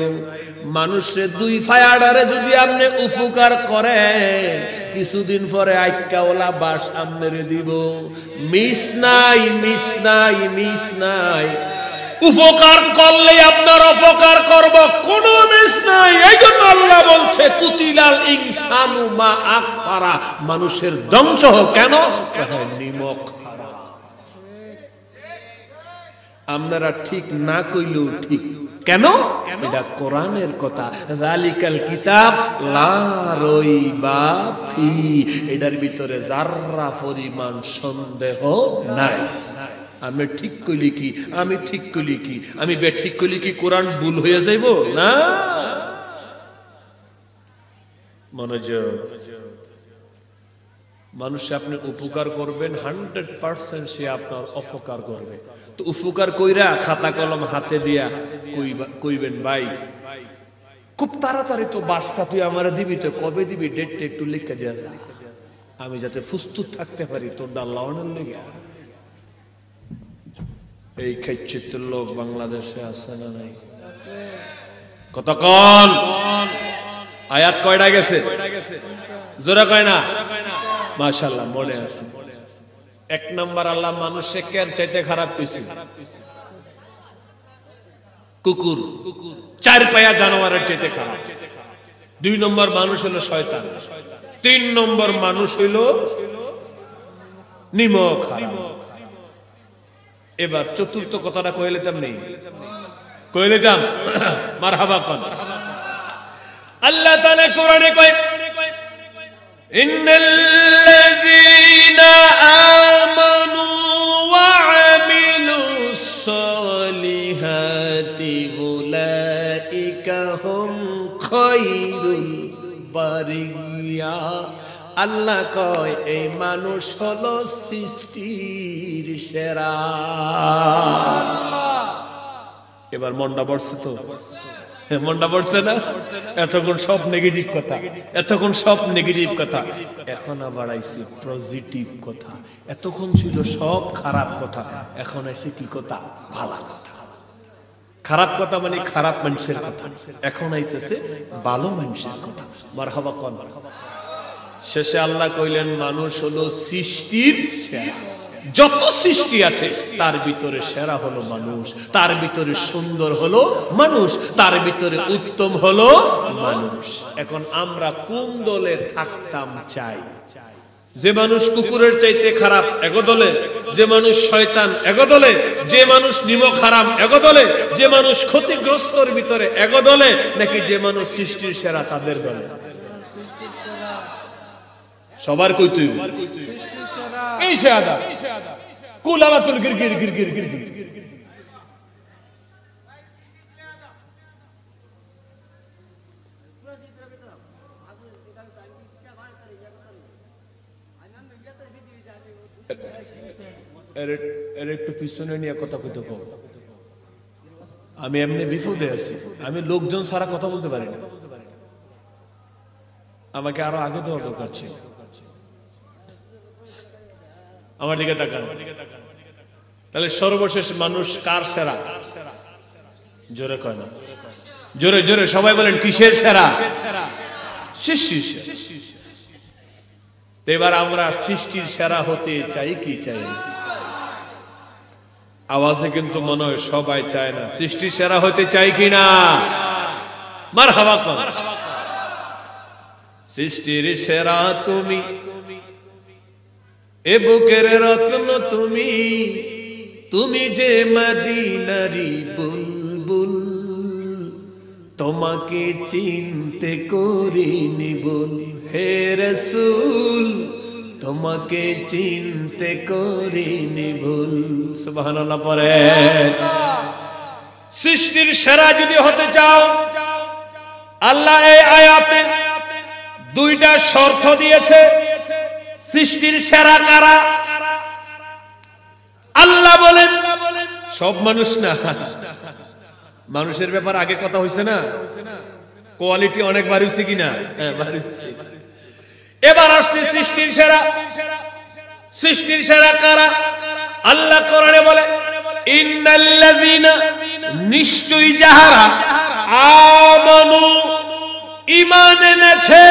মানুষের দুই ফায়াডারে যদি আপনি উপকার করেন, কিছুদিন পরে আইক্কাওয়ালা বাস আপনার দিব। মিস নাই, মিস নাই, মিস নাই। উপকার করলে আপনার অপকার করব, কোন মিস নাই। এই জন্য আল্লাহ বলছে কুতিলাল ইনসানু মা আকফারা, মানুষের ধ্বংস হোক। কেন? নিমক হারাম। আপনারা ঠিক না কইলেও ঠিক। কেন? এটা কোরআনের কথা। যালিকাল কিতাব লা রাইবা ফি, এটার ভিতরে যাররা পরিমাণ সন্দেহ নাই। আমি ঠিক কইলি কি, আমি ঠিক কইলি কি, আমি বেঠিক কইলি কি কোরআন ভুল হয়ে যাইব না? মনোযোগ। মানুষ আপনি উপকার করবেন, 100% সে আপনার অপকার করবে। তো উপকার কইরা খাতা কলম হাতে দিয়া কইবেন, ভাই খুব তাড়াতাড়ি তো বাসটা তুই আমার দিবি, তো কবে দিবি, ডেটটা একটু লিখে দেওয়া যায়, আমি যাতে প্রস্তুত থাকতে পারি তোর দাল্লাওয়ানের লেগে। এই খেচ্ছিতের লোক বাংলাদেশে আছে না নাই? কতক্ষণ? আয়াত কয়টা গেছে? জোরে কয় না? মাশাআল্লাহ, মনে আছে। এক নাম্বার, আল্লাহ মানুষে কের চাইতে খারাপ কইছে? কুকুর, চার পায়া জানোয়ারের চাইতে খারাপ। দুই নম্বর মানুষ হলো শয়তান। তিন নম্বর মানুষ হইল নিমক হারাম। এবার চতুর্থ কথাটা কয়ে লেতাম নেই, কয়ে লেতাম মারহাবা কন। আল্লাহ তাআলা কোরআনে কয় ইন্নাল্লাযীনা আমানু ওয়া আমিলুস সলিহাতি উলাইকা হুম খায়রুল বারিয়া। আল্লাহ কয় এই মানুষ হলো সৃষ্টির সেরা। এবার মনটা পড়ছে তো? মনটা পড়ছে না? এতক্ষণ সব নেগেটিভ কথা, এতক্ষণ সব নেগেটিভ কথা, এখন আবার আইছি পজিটিভ কথা। এতক্ষণ ছিল সব খারাপ কথা, এখন আইছে কি কথা? ভালো কথা। খারাপ কথা মানে খারাপ মানুষের কথা, এখন আইতেছে ভালো মানুষের কথা। মারহাবা কোন। শেষে আল্লাহ কইলেন মানুষ হলো সৃষ্টির সেরা। যত সৃষ্টি আছে তার ভিতরে সেরা হলো মানুষ, তার ভিতরে সুন্দর হলো মানুষ, তার ভিতরে উত্তম হলো মানুষ। এখন আমরা কোন দলে থাকতাম চাই? যে মানুষ কুকুরের চাইতে খারাপ একদলে, যে মানুষ শয়তান একদলে, যে মানুষ নিমক হারাম একদলে, যে মানুষ ক্ষতিগ্রস্তর ভিতরে একদলে, নাকি যে মানুষ সৃষ্টির সেরা তাদের দলে? সবার কই তুই এই শাহাদা কুলালাতুল গিরগির গিরগির গিরগির। এর একটু পিছনে নিয়ে কথা কইতে কম। আমি এমনি বিপদে আছি, আমি লোকজন ছাড়া কথা বলতে পারি না, আমাকে আরো আগে দেওয়া দরকার ছিল। আমার দিকে তাকান। তাহলে সর্বশেষ মানুষ কার সেরা? জোরে কয় না, জোরে জোরে সবাই বলেন কিসের সেরা? সৃষ্টির সেরা। এবার আমরা সৃষ্টির সেরা হতে চাই কি চাই? আওয়াজে কিন্তু মনে হয় সবাই চায় না। সৃষ্টির সেরা হতে চাই কি না? মারহাবা কর। সৃষ্টির সেরা তুমি, এ বুকের রত্ন তুমি, তুমি যে মদিনারি বুলবুল, তোমাকে চিনতে করিনি ভুল। হে রাসূল তোমাকে চিনতে করিনি ভুল। সুবহানাল্লাহ পড়ে। সৃষ্টির সেরা যদি হতে চাও, আল্লাহ এই আয়াতে দুইটা শর্ত দিয়েছে। সৃষ্টির সেরা কারা? আল্লাহ বলেন সব মানুষ না, মানুষের ব্যাপার আগে কথা হয়েছে না, কোয়ালিটি অনেক বাড়িয়েছে কিনা? হ্যাঁ বাড়িয়েছে। এবার আসছে সৃষ্টির সেরা। সৃষ্টির সেরা কারা? আল্লাহ কোরআনে বলে ইন্নাল্লাযীনা, নিশ্চয়ই যাহারা আমানু, ঈমান এনেছে,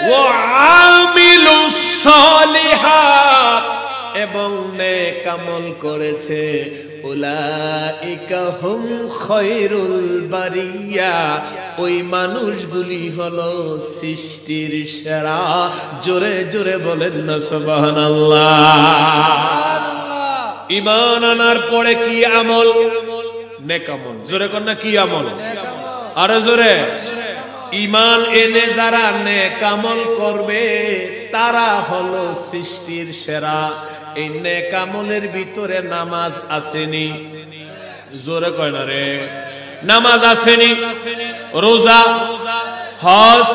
ওয়া আমিলুস সালিহাত, এবং নেক আমল করেছে, উলাইকা হুম খায়রুল বারিয়া, ওই মানুষগুলি হলো সৃষ্টির সেরা। জোরে জোরে বলেন না সুবহানাল্লাহ। ঈমান আনার পরে কি আমল? নেক আমল। জোরে কর না, কি আমল? আরে জোরে। ঈমান এনে যারা নেক আমল করবে তারা হলো সৃষ্টির সেরা। এই নেক আমলের ভিতরে নামাজ আসেনি? জোরে কয় না রে। নামাজ আসেনি, রোজা, হজ,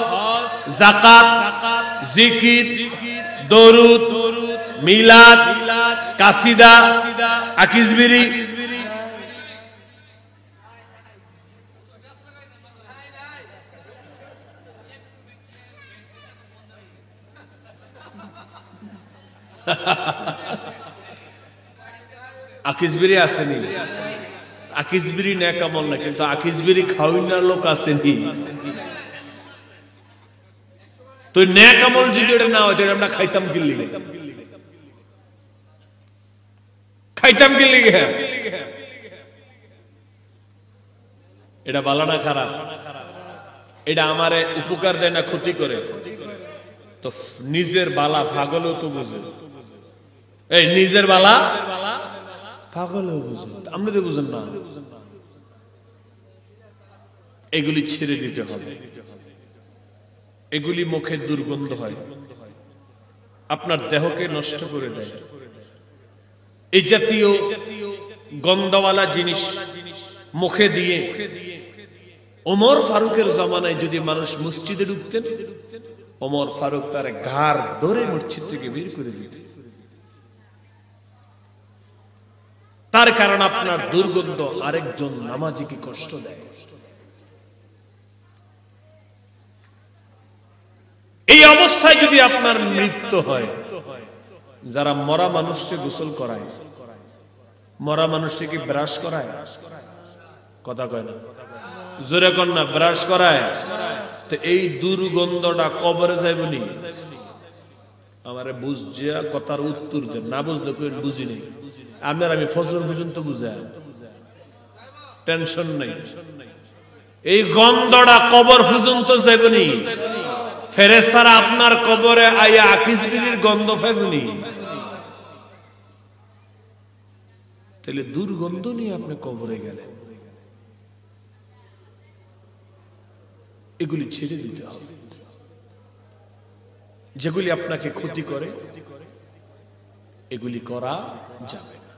যাকাত, জিকির, দরুদ, মিলাদ, কাসিদা, আকিজবিরি, আকিজবিরি আসেনি। আকিজবিরি নেক আমল না, কিন্তু আকিজবিরি খাওয়ানোর লোক আসেনি। তো নেক আমল যদি এটা না হতো আমরা খাইতাম কি লিগে? খাইতাম কি লিগে? এটা ভালো না খারাপ? এটা আমারে উপকার দেয় না ক্ষতি করে? তো নিজের বালা পাগলও তো বুঝে। এই নিজের বালা পাগলও বুঝে, আপনি তো বুঝেন না। এগুলি ছেড়ে দিতে হবে। এগুলি মুখে দুর্গন্ধ হয়, আপনার দেহকে নষ্ট করে দেয়। এই জাতীয় গন্ধওয়ালা জিনিস মুখে দিয়ে ওমর ফারুকের জামানায় যদি মানুষ মসজিদে ঢুকতেন, ওমর ফারুক তার ঘাড় ধরে মসজিদ থেকে বের করে দিতেন। তার কারণ আপনার দুর্গন্ধ আরেকজন নামাজিকে কষ্ট দেয়। এই অবস্থায় যদি আপনার মৃত্যু হয়, যারা মরা মানুষকে গোসল করায়, মরা মানুষকে কি ব্রাশ করায়? কথা কয় না, জোরে কর না, ব্রাশ করায়। তো এই দুর্গন্ধটা কবরে যাইবনি? আমারে বুঝছে কথার উত্তর দেন, না বুঝলে কেউ বুঝিনি। আপনার আমি ফজর পর্যন্ত বুঝাই, টেনশন নাই। এই গন্ধটা কবর পর্যন্ত যাইবনি। ফেরেশতারা আপনার কবরে আইয়া আকিজবিরির গন্ধ পাইবনি। তাহলে দুর্গন্ধ নিয়ে আপনি কবরে গেলেন। এগুলি ছেড়ে দিতে হবে। যেগুলি আপনাকে ক্ষতি করে এগুলি করা যাবে না।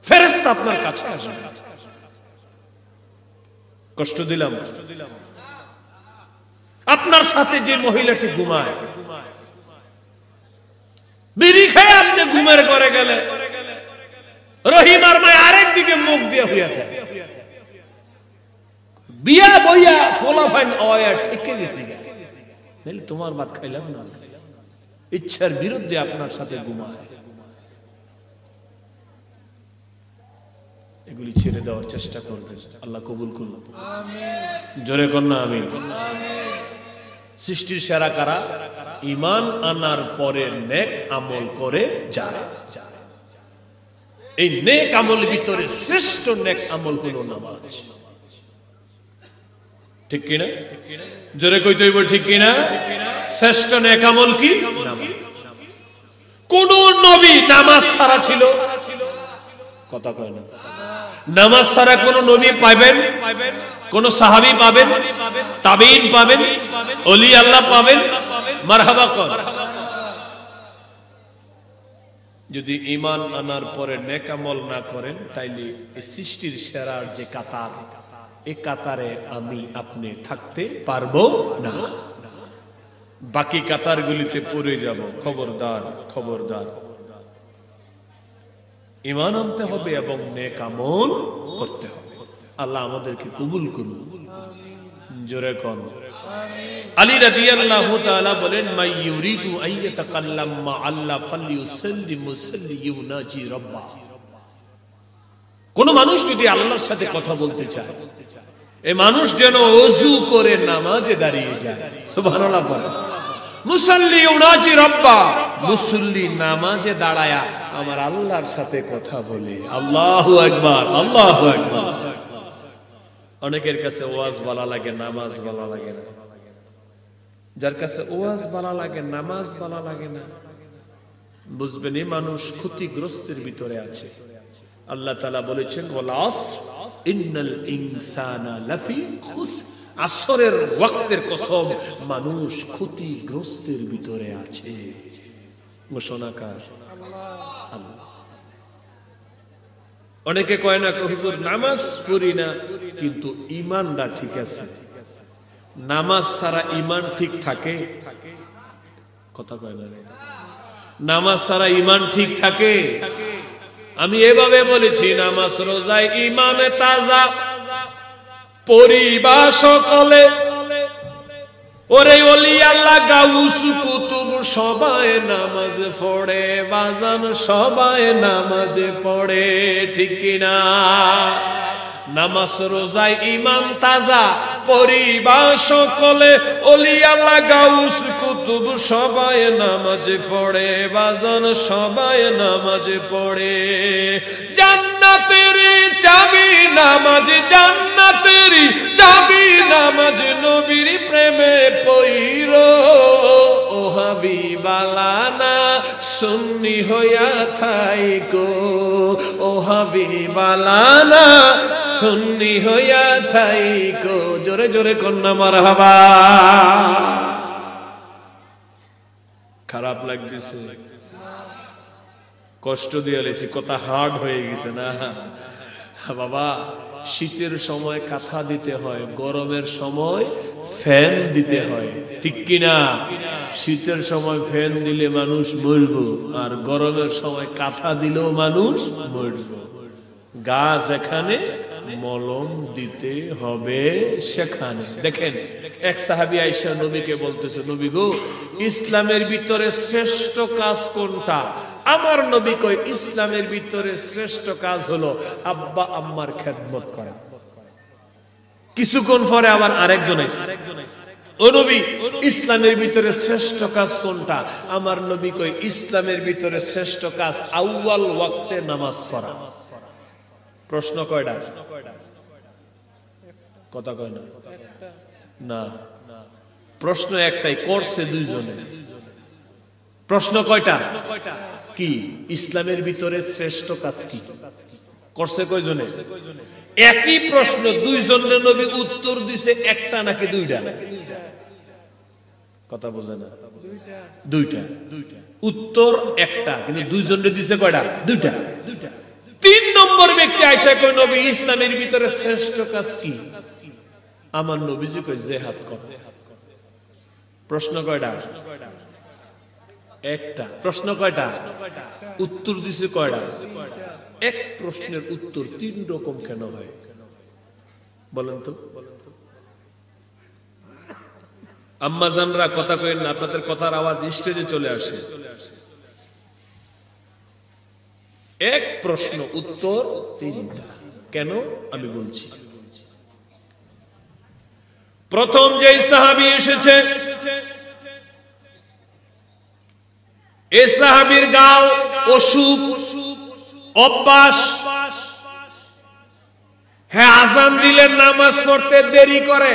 ফেরেশতা আপনার কাছে আসবে। কষ্ট দিলাম? আপনার সাথে যে মহিলাটি ঘুমায়, বিড়ি খেয়ে আপনি ঘুমের ঘরে গেলে, রহিম আর মায় আরেক দিকে মুখ দিয়ে হইয়া থাকে বিয়া বইয়া ফলাফাইন অয়া ঠিকই গেছি নাহলে তোমার ভাত খাইলাম না ইচ্ছার বিরুদ্ধে আপনার সাথে ঘুমায় এগুলি ছেড়ে দেওয়ার চেষ্টা করবেন আল্লাহ কবুল করুন জোরে কন্যা আমিন সৃষ্টির সেরা কারা ঈমান আনার পরে নেক আমল করে যারা এই নেক আমল ভিতরে শ্রেষ্ঠ নেক আমল হলো নামাজ ঠিক কিনা জোরে কইতে হইব ঠিক কিনা শ্রেষ্ঠ নেক আমল কি নামাজ কোন নবী নামাজ ছাড়া ছিল কথা কয় না নামাজ ছাড়া কোন নবী পাবেন কোন সাহাবী পাবেন তাবিঈন পাবেন ওলি আল্লাহ পাবেন মারহাবা কর যদি ঈমান আনার পরে নেক আমল না করেন তাইলে এই সৃষ্টির সেরার যে কাতার এই কাতারে আমি আপনি থাকতে পারবো না বাকি কাতারগুলিতে পড়ে যাব খবরদার খবরদার ঈমান আনতে হবে এবং নেক আমল করতে হবে আল্লাহ আমাদেরকে কবুল করুন জোরে কোন আলী রাদিয়াল্লাহু তাআলা বলেন মাই ইউরিদু আইয়াতাকাল্লাম মা আল্লাহ ফালইউসাল্লিম মুসাল্লি ইউনাজি রাব্বা কোন মানুষ যদি আল্লাহর সাথে কথা বলতে চায় এই মানুষ যেন ওযু করে নামাজে দাঁড়িয়ে যায় সুবহানাল্লাহ বলেন মুসাল্লি ইউনাজি রাব্বা মুসল্লি নামাজে দাঁড়ায়া আমার আল্লাহর সাথে কথা বলে আল্লাহু আকবার আল্লাহু আকবার অনেকের কাছে ওয়াজ ভালো লাগে নামাজ ভালো লাগে না যার কাছে ওয়াজ ভালো লাগে নামাজ ভালো লাগে না বুঝবেন এই মানুষ ক্ষতিগ্রস্তের ভিতরে আছে আল্লাহ তাআলা বলেছেন ওয়াল আসর ইন্নাল ইনসানা লাফি খুসর আসরের ওয়াক্তের কসম মানুষ ক্ষতিগ্রস্তের ভিতরে আছে ঘোষণাকার আল্লাহ অনেকে কয় না হুজুর নামাজ পড়ি না কিন্তু ঈমানটা ঠিক আছে নামাজ ছাড়া ঈমান ঠিক থাকে কথা কয় না নামাজ ছাড়া ঈমান ঠিক থাকে আমি এভাবে বলেছি নামাজ রোজায় ঈমানে তাজা পরিবা সকলে ওরে ওলি আল্লাহ গাউস কুতুব সবাই নামাজ পড়ে বাজান সবাই নামাজ পড়ে ঠিক কিনা নামাজ রোজায় ঈমান তাজা পরিবার সকলে ওলি আল্লাহ গাউস কুতুব সবাই নামাজ পড়ে বাজান সবাই নামাজ পড়ে জান্নাতের চাবি নামাজ জান্নাতের চাবি নামাজ নবীর প্রেমে পইরো ও হাবিবালানা সুন্নি হইয়া থাইকো ও হাবিবালানা সুন্নি হইয়া থাইকো জোরে জোরে কন্যা মারহাবা খারাপ লাগতেছে কষ্ট দিয়ে লেছি কথা হার্ড হয়ে গেছে না বাবা শীতের সময় কাঁথা দিতে হয় গরমের সময় ফ্যান দিতে হয় ঠিক কিনা শীতের সময় ফ্যান দিলে মানুষ মরবে আর গরমের সময় কাঁথা দিলেও মানুষ মরবে গাছ এখানে মলম দিতে হবে সেখানে দেখেন এক সাহাবী আয়েশা নবীকে বলতেছে নবী গো ইসলামের ভিতরে শ্রেষ্ঠ কাজ কোনটা আমার নবী কয় ইসলামের ভিতরে শ্রেষ্ঠ কাজ হলো আব্বা আম্মার খেদমত করা কিছুক্ষণ পরে আবার আরেকজন এসে ও নবী ইসলামের ভিতরে শ্রেষ্ঠ কাজ কোনটা আমার নবী কয় ইসলামের ভিতরে শ্রেষ্ঠ কাজ আউয়াল ওয়াক্তে নামাজ পড়া প্রশ্ন কয়টা কথা কয় না না প্রশ্ন একটাই করছে দুইজনে প্রশ্ন কয়টা কি ইসলামের ভিতরে শ্রেষ্ঠ কাজ কি করছে কয়জনে একই প্রশ্ন দুইজনের নবী উত্তর দিছে একটা নাকি দুইটা কথা বোঝে না দুইটা উত্তর একটা কিন্তু দুইজনের দিছে কয়টা দুইটা তিন নম্বর ব্যক্তি আয়েশা কয় নবী ইসলামের ভিতরে শ্রেষ্ঠ কাজ কি আমার নবীজি কয় জিহাদ কর প্রশ্ন কয়টা একটা প্রশ্ন কয়টা? উত্তর দিছে কয়টা? এক প্রশ্নের উত্তর 3 রকম কেন হয় বলেন তো? আম্মাজানরা কথা কইেন না, আপনাদের কথার আওয়াজ স্টেজে চলে আসে। এক প্রশ্ন উত্তর 3টা কেন আমি বলছি। প্রথম যেই সাহাবী এসেছে, এই সাহাবীর গাও অসুখ অভ্যাস, হ্যাঁ আজান দিলে নামাজ পড়তে দেরি করে,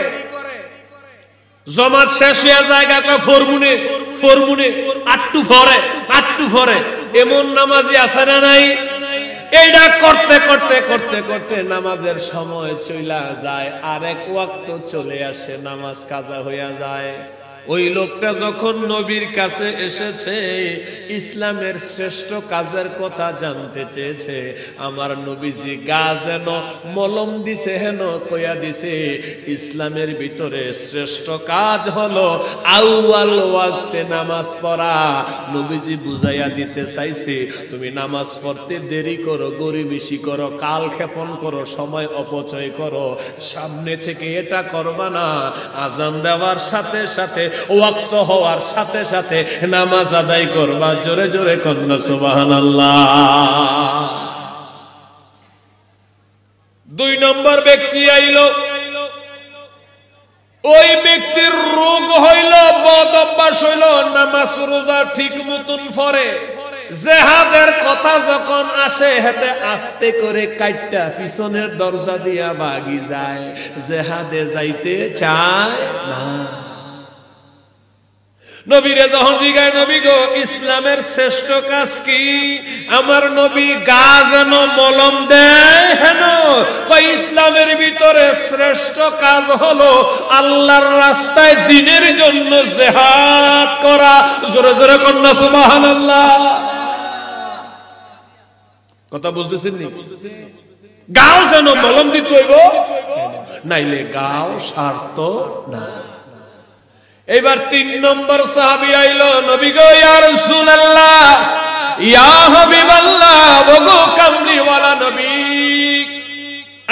জমাত শেষ হয়ে জায়গা ফরমুনে ফরমুনে আটটু ফরে এমন নামাজি আছে না নাই? এইটা করতে করতে করতে করতে নামাজের সময় চইলা যায়, আরেক ওয়াক্ত চলে আসে, নামাজ কাজা হইয়া যায়। ওই লোকটা যখন নবীর কাছে এসেছে, ইসলামের শ্রেষ্ঠ কাজের কথা জানতে চেয়েছে, আমার নবীজি গা যেন মলম দিছে, হেন কইয়া দিছে ইসলামের ভিতরে শ্রেষ্ঠ কাজ হলো আউয়াল ওয়াক্তে নামাজ পড়া। নবীজি বুঝাইয়া দিতে চাইছে, তুমি নামাজ পড়তে দেরি করো, গরিবেশি করো, কাল ক্ষেপণ করো, সময় অপচয় করো, সামনে থেকে এটা করবা না। আজান দেওয়ার সাথে সাথে, ওয়াক্ত হওয়ার সাথে সাথে নামাজ আদায় করবা। জোরে জোরে কন্যা সুবহানাল্লাহ। 2 নম্বর ব্যক্তি আইলো, ওই ব্যক্তির রোগ হইল, বদ অভ্যাস হইল, নামাজ রোজা ঠিক মতন পড়ে, জিহাদের কথা যখন আসে হেতে আস্তে করে কাইটটা পিছনের দরজা দিয়া ভাগি যায়, জিহাদে যাইতে চায় না। নবীরে যখন জিগায়, নবী গো ইসলামের শ্রেষ্ঠ কাজ কি? আমার নবী গা যেন মলম দেয় হেন কই, ইসলামের ভিতরে শ্রেষ্ঠ কাজ হলো আল্লাহর রাস্তায় দ্বীনের জন্য জিহাদ করা। জোরে জোরে কন্যা সুবহানাল্লাহ। কথা বুঝতেছেন নি? গাও যেন মলম দিতে হইব, নাইলে গাও সার্থ না। এবার 3 নম্বর সাহাবী আইলো, নবী গো ইয়া রাসূলুল্লাহ, ইয়া হাবিবাল্লাহ, ওগো কামলিওয়ালা নবী,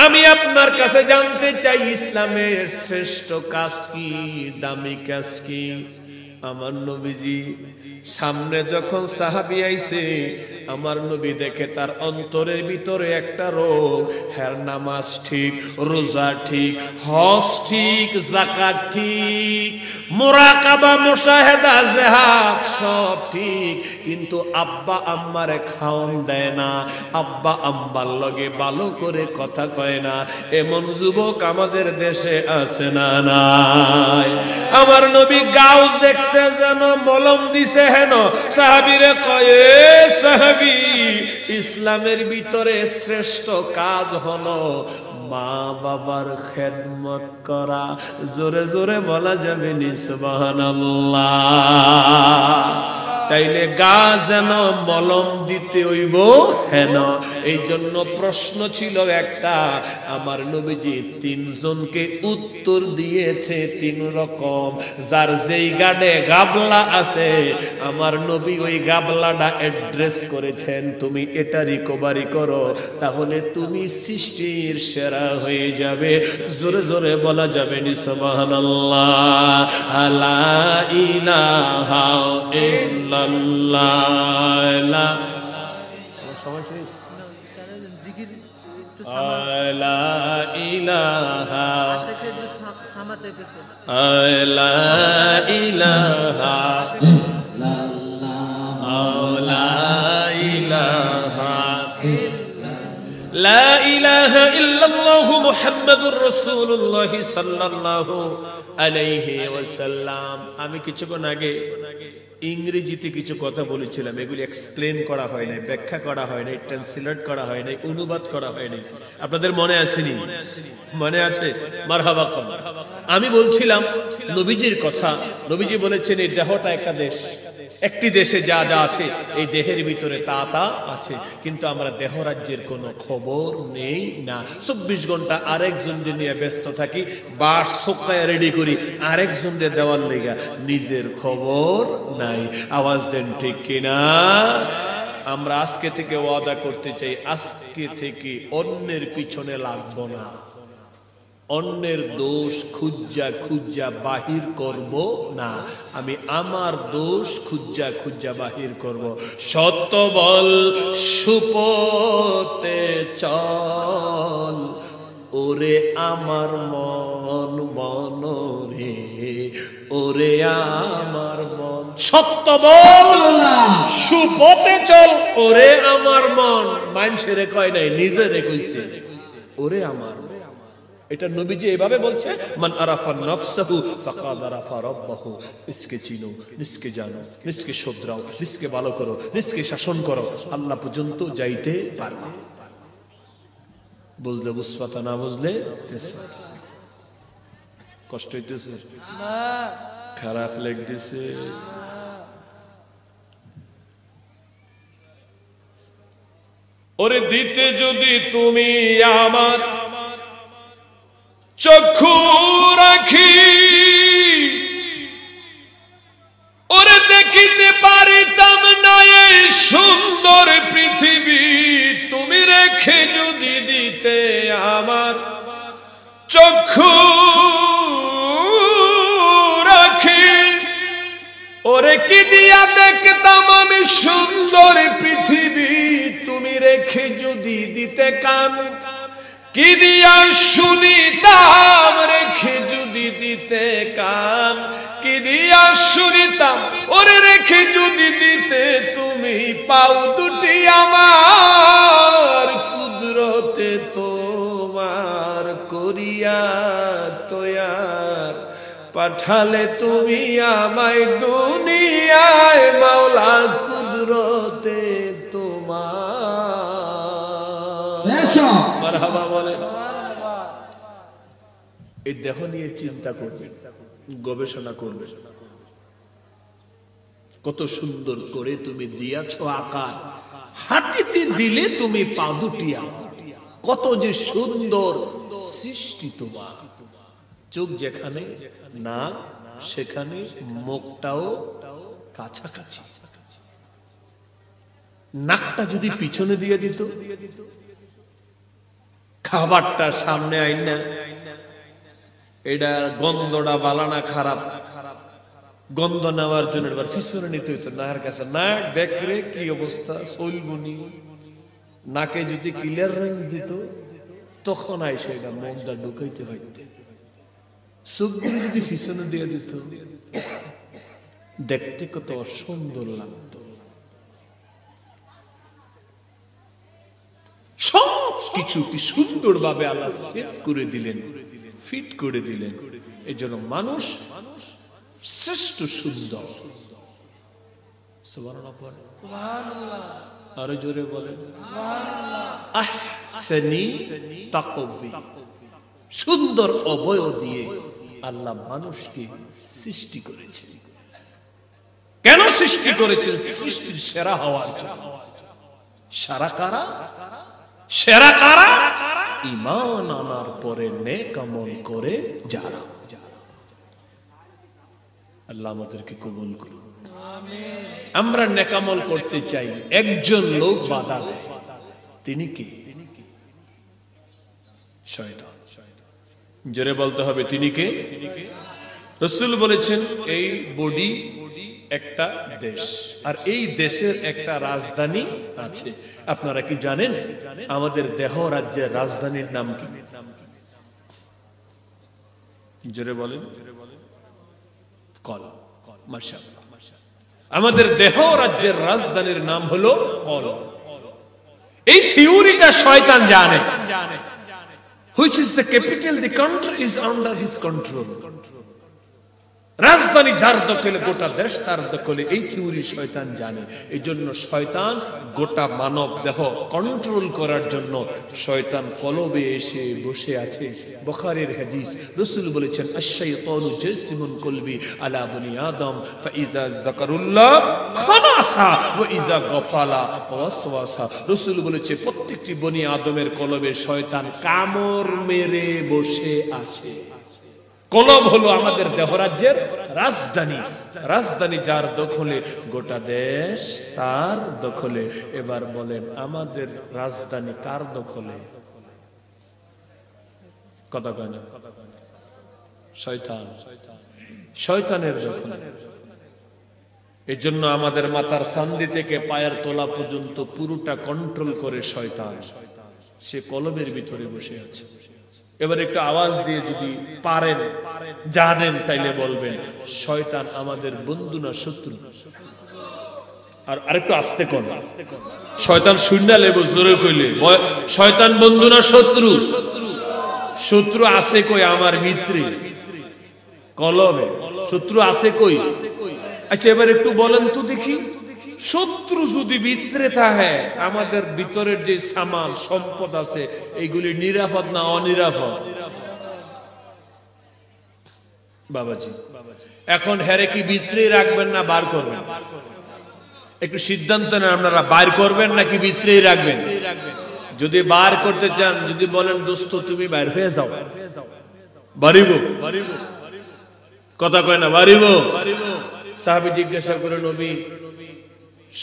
আমি আপনার কাছে জানতে চাই ইসলামের শ্রেষ্ঠ কাজ কি, দামি কাজ কি? আমার নবীজি সামনে যখন সাহাবী আইছে, আমার নবী দেখে তার অন্তরের ভিতরে একটা রোগ, হ্যাঁ নামাজ ঠিক, রোজা ঠিক, হজ ঠিক, যাকাত ঠিক, মুরাকাবা মুশাহাদা জিহাদ সব ঠিক, কিন্তু আব্বা আম্মারে খাওন দেয় না, আব্বা আম্বার লগে ভালো করে কথা কয় না। এমন যুবক আমাদের দেশে আছে না নাই? আমার নবী গাউজ দেখছে যেন মলম দিছে হেন, সাহাবীরে কয়, সাহাবী ইসলামের ভিতরে শ্রেষ্ঠ কাজ হলো মা বাবার খেদমত করা। জোরে জোরে বলা যাবে নি সুবহানাল্লাহ। তাইলে গা যেন মলম দিতে হইব হেন। এই জন্য প্রশ্ন ছিল একটা, আমার নবীজি 3 জনকে উত্তর দিয়েছে 3 রকম। যার যেই গানে গাবলা আছে, আমার নবী ওই গাবলাটা অ্যাড্রেস করেছেন, তুমি এটা রিকভারি করো, তাহলে তুমি সৃষ্টির সেরা হয়ে যাবে। জোরে জোরে বলা যাবে নি সুবহানাল্লাহ। লা ইলাহা ইল্লাল্লাহ। লা ইলাহা ইল্লাল্লাহ মুহাম্মাদুর রাসূলুল্লাহ সাল্লাল্লাহু আলাইহি ওয়াসাল্লাম। আমি কিছুক্ষণ আগে ইংরেজিতে কিছু কথা বলেছিলাম, এগুলি এক্সপ্লেন করা হয় নাই, ব্যাখ্যা করা হয় নাই, ট্রান্সলেট করা হয় নাই, অনুবাদ করা হয় নাই। আপনাদের মনে আসেনি? মনে আছে? মারহাবা কম। আমি বলছিলাম নবীজির কথা। নবীজি বলেছেন এই দেহটা একটা দেশ, একটি দেশে যা যা আছে এই দেহের ভিতরে তা তা আছে, কিন্তু আমরা দেহ রাজ্যের কোনো খবর নেই না। 24 ঘন্টা আরেকজনকে নিয়ে ব্যস্ত থাকি, বাস সোকায় রেডি করি আরেকজনকে দেওয়ার লেগা, নিজের খবর নাই। আওয়াজ দেন ঠিক কিনা? আমরা আজকে থেকে ওয়াদা করতে চাই, আজকে থেকে অন্যের পিছনে লাগবো না, অন্যের দোষ খুঁজা খুঁজা বাহির করব না, আমি আমার দোষ খুঁজা খুঁজা বাহির করব। সত্য বল সুপথে চল, ওরে আমার মন মন রে, ওরে আমার মন। সত্য বল সুপথে চল, ওরে আমার মন। মানুষের কয় নাই, নিজেরে কইছে ওরে আমার। এটা নবীজি এইভাবে বলছে, মান আরাফা নাফসাহু ফাকাদ আরাফা রাব্বাহু। নিজকে চিনো, নিজকে জানো, নিজকে শুধরাও, নিজকে ভালো করো, নিজকে শাসন করো, আল্লাহ পর্যন্ত যাইতে পারবে। বুঝলে বুঝপাতা, না বুঝলে নিসপাতা। কষ্ট হইতেছে না, খারাপ লাগতেছে? ওরে দিতে যদি তুমি আমার চক্ষু রাখি, ওরে দেখিতে পারিতাম না এই সুন্দর পৃথিবী। তুমি রেখে যদি দিতে আমার চক্ষু রাখি, ওরে কি দিয়া দেখতাম আমি সুন্দর পৃথিবী। তুমি রেখে যদি দিতে কান, কি দিয়া শুনিতাম। রেখে যদি দিতে কান, কি দিয়া শুনিতাম। ওরে রেখে যদি দিতে তুমি পাও দুটি আমার, কুদরতে তোমার করিয়া তৈয়ার পাঠালে তুমি আমায় দুনিয়ায় মাওলা, কুদরতে তোমার। মারহাবা বলে। এই দেহ নিয়ে চিন্তা করবে, গবেষণা করবে। কত সুন্দর করে তুমি দিয়াছ আকার, হাঁটিতে দিলে তুমি পা দুটিয়া। কত যে সুন্দর সৃষ্টি তোমার। চোখ যেখানে, না সেখানে, মুখটাও কাছাকাছি। নাকটা যদি পিছনে দিয়ে দিত, খাবারটা সামনে আইনা, এটা গন্ধটা বালানা খারাপ, গন্ধ নেওয়ার জন্য এবার পিছনে নিতে হইতো নাকের কাছে। নাক দেখ রে কি অবস্থা, চলবনি। নাকে যদি ক্লিয়ার রেঞ্জ দিত, তখন আইসে এটা মনটা ঢুকাইতে পারতে। চোখগুলো যদি পিছনে দিয়ে দিত, দেখতে কত সুন্দর লাগতো। সব কিছু কি সুন্দর ভাবে আল্লাহ সেট করে দিলেন, ফিট করে দিলেন। এই জন্য মানুষ শ্রেষ্ঠ সুন্দর। আরো জোরে বলেন আহসানি তাকবি। সুন্দর অবয়ব দিয়ে আল্লাহ মানুষকে সৃষ্টি করেছেন। কেন সৃষ্টি করেছেন? সৃষ্টির সেরা হওয়ার জন্য। সেরা কারা? সেরা কারা? ঈমান আনার পরে নেক আমল করে যারা। আল্লাহ আমাদেরকে কবুল করুন। আমরা নেক আমল করতে চাই, একজন লোক বাধা দেয়। তিনি কি? শয়তান। জোরে বলতে হবে তিনি কে? রাসূল বলেছেন এই বডি একটা দেশ, আর এই দেশের একটা রাজধানী আছে। আপনারা কি জানেন আমাদের দেহ রাজ্যের রাজধানীর নাম কি? জোরে বলেন। কল। মাশাআল্লাহ। আমাদের দেহ রাজ্যের রাজধানীর নাম হলো কল। এই থিওরিটা শয়তান জানে। Which is the capital? The country is under his control. রাজধানী যার দখলে গোটা দেশ তার দখলে, এই থিওরি শয়তান জানে। এই জন্য শয়তান গোটা মানব দেহ কন্ট্রোল করার জন্য শয়তান কলবে এসে বসে আছে। বুখারীর হাদিস, রাসূল বলেছেন আশ-শাইতানু জাসিমুন কলবি আলা বনি আদম ফাইযা যাকারুল্লাহ খানাসা ওয়া ইযা গাফালা ওয়াসওয়াসা। রাসূল বলেছে প্রত্যেকটি বনি আদমের কলবে শয়তান কামড় মেরে বসে আছে। কলব হলো আমাদের দেহরাজ্যের রাজধানী। রাজধানী যার দখলে গোটা দেশ তার দখলে। এবার বলেন আমাদের রাজধানী কার দখলে? কথা কয় না? শয়তান, শয়তানের দখলে। এই জন্য আমাদের মাথার সান্দি থেকে পায়ের তলা পর্যন্ত পুরোটা কন্ট্রোল করে শয়তান। সে কলবের ভিতরে বসে আছে। এবার একটু আওয়াজ দিয়ে যদি পারেন জানেন তাইলে বলবেন শয়তান আমাদের বন্ধু না শত্রু? আর আরেকটু আস্তে কোন শয়তান শূন্য লেব জোরে কইলে শয়তান বন্ধু না শত্রু? শত্রু আছে কই? আমার ভিতরে কলবে শত্রু আছে কই? আচ্ছা এবার একটু বলেন তো দেখি, শত্রু যদি ভিতরে থাকে, আমাদের ভিতরের যে সামান সম্পদ আছে এইগুলি নিরাপদ না অনিরাপদ? বাবাজি এখন হেরে কি ভিতরেই রাখবেন না বার করবেন? একটু সিদ্ধান্ত নেন আপনারা, বার করবেন নাকি ভিতরেই রাখবেন? যদি বার করতে চান, যদি বলেন দোস্ত তুমি বাইর হয়ে যাও, বাড়িব? কথা কয় না বাড়িব? সাহাবী জিজ্ঞাসা করে নবী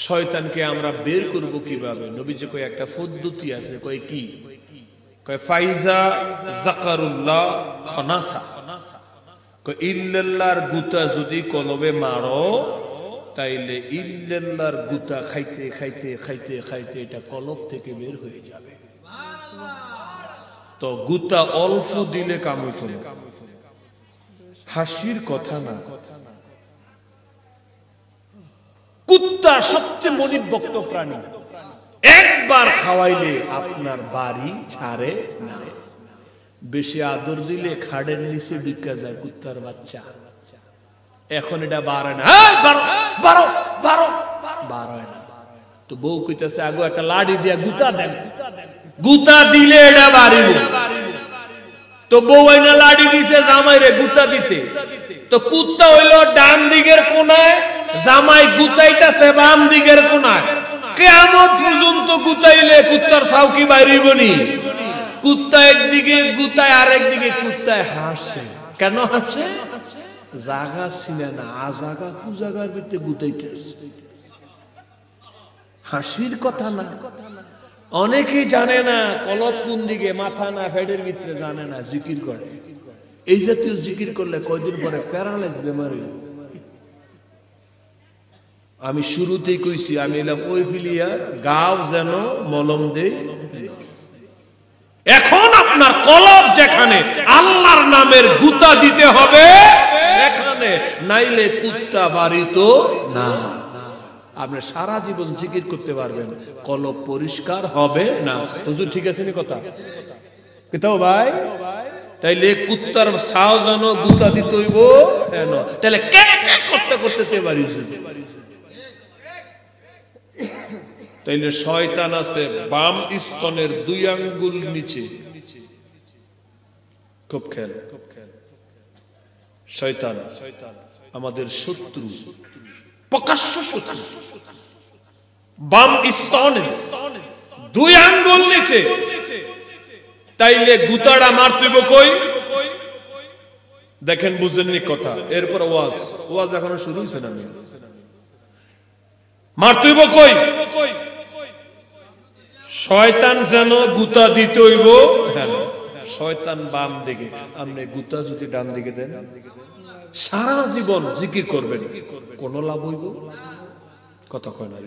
শয়তানকে আমরা বের করব কিভাবে? নবীজি কয় একটা পদ্ধতি আছে। কয় কি? কয় ফাইজা যাকারুল্লাহ খানাসা। কয় ইল্লাল্লাহর গুতা যদি কলবে মারো তাইলে ইল্লাল্লাহর গুতা খাইতে খাইতে খাইতে খাইতে এটা কলব থেকে বের হয়ে যাবে। তো গুতা অল্প দিলে কাম হইতো না, হাসির কথা না। কুত্তা সবচেয়ে মনিবভক্ত প্রাণী, একবার খাওয়াইলে আপনার বাড়ি ছাড়ে না। বেশি আদর দিলে খাড়ের নিচে ঢুকে যায় কুত্তার বাচ্চা। এখন এটা বাড়ে না, বাড়ে না। তো বউ কইতাছে আগো একটা লাড়ি দিয়া গুতা দেন, গুতা দিলে এটা বাড়িব। তো বউ আইনা লাড়ি দিছে জামাইরে গুতা দিতে। তো কুত্তা হইলো ডান দিকের কোনায়, জামাই গুতাইতাছে বাম দিকের কোনায়। কিয়ামত পর্যন্ত গুতাইলে কুত্তার সাউকি বাইরিবনি। কুত্তা একদিকে গুতায় আর একদিকে কুত্তায় হাসে। কেন হাসে? জাগা ছিনে না, আজাগা কুজাগার ভিতরে গুতাইতেছে। হাসির কথা না। অনেকেই জানে না কলব কোন দিকে, মাথা না ফেডের ভিতরে জানে না, জিকির করে। এই জাতীয় জিকির করলে কয়দিন পরে প্যারালাইজ বেমার হয়ে যাবে। আমি শুরুতেই কইছি আমি এলাম ওই ফিলিয়া গাও যেন মলম দেই। এখন আপনার কলব যেখানে আল্লাহর নামের গুতা দিতে হবে সেখানে, নাইলে কুত্তা বাড়িত না। আপনি সারা জীবন জিকির করতে পারবেন, কলব পরিষ্কার হবে না। হুজুর ঠিক আছে নি কথা? কিতাও ভাই তাইলে কুত্তার সাও যেন গুতা দিতে হইব কেন? তাহলে কে কে করতে করতে তে বাড়ি যাবে। তাইলে শয়তান আছে বাম স্তনের 2 আঙ্গুল নিচে। খুব খেয়াল, শয়তান আমাদের শত্রু, প্রকাশ্য শত্রু। বাম স্তনের 2 আঙ্গুল নিচে। তাইলে গুতাটা মারতেইব কই? দেখেন বুঝলেননি কথা। এরপর ওয়াজ এখনো শুরু হইছে না। মারতেইব কই? শয়তান যেন গুতা দিতে হইব। হ্যাঁ, শয়তান বাম দিকে, আপনি গুতা যদি ডান দিকে দেন, সারা জীবন জিকির করবেন, কোন লাভ হইব? কথা কয় না।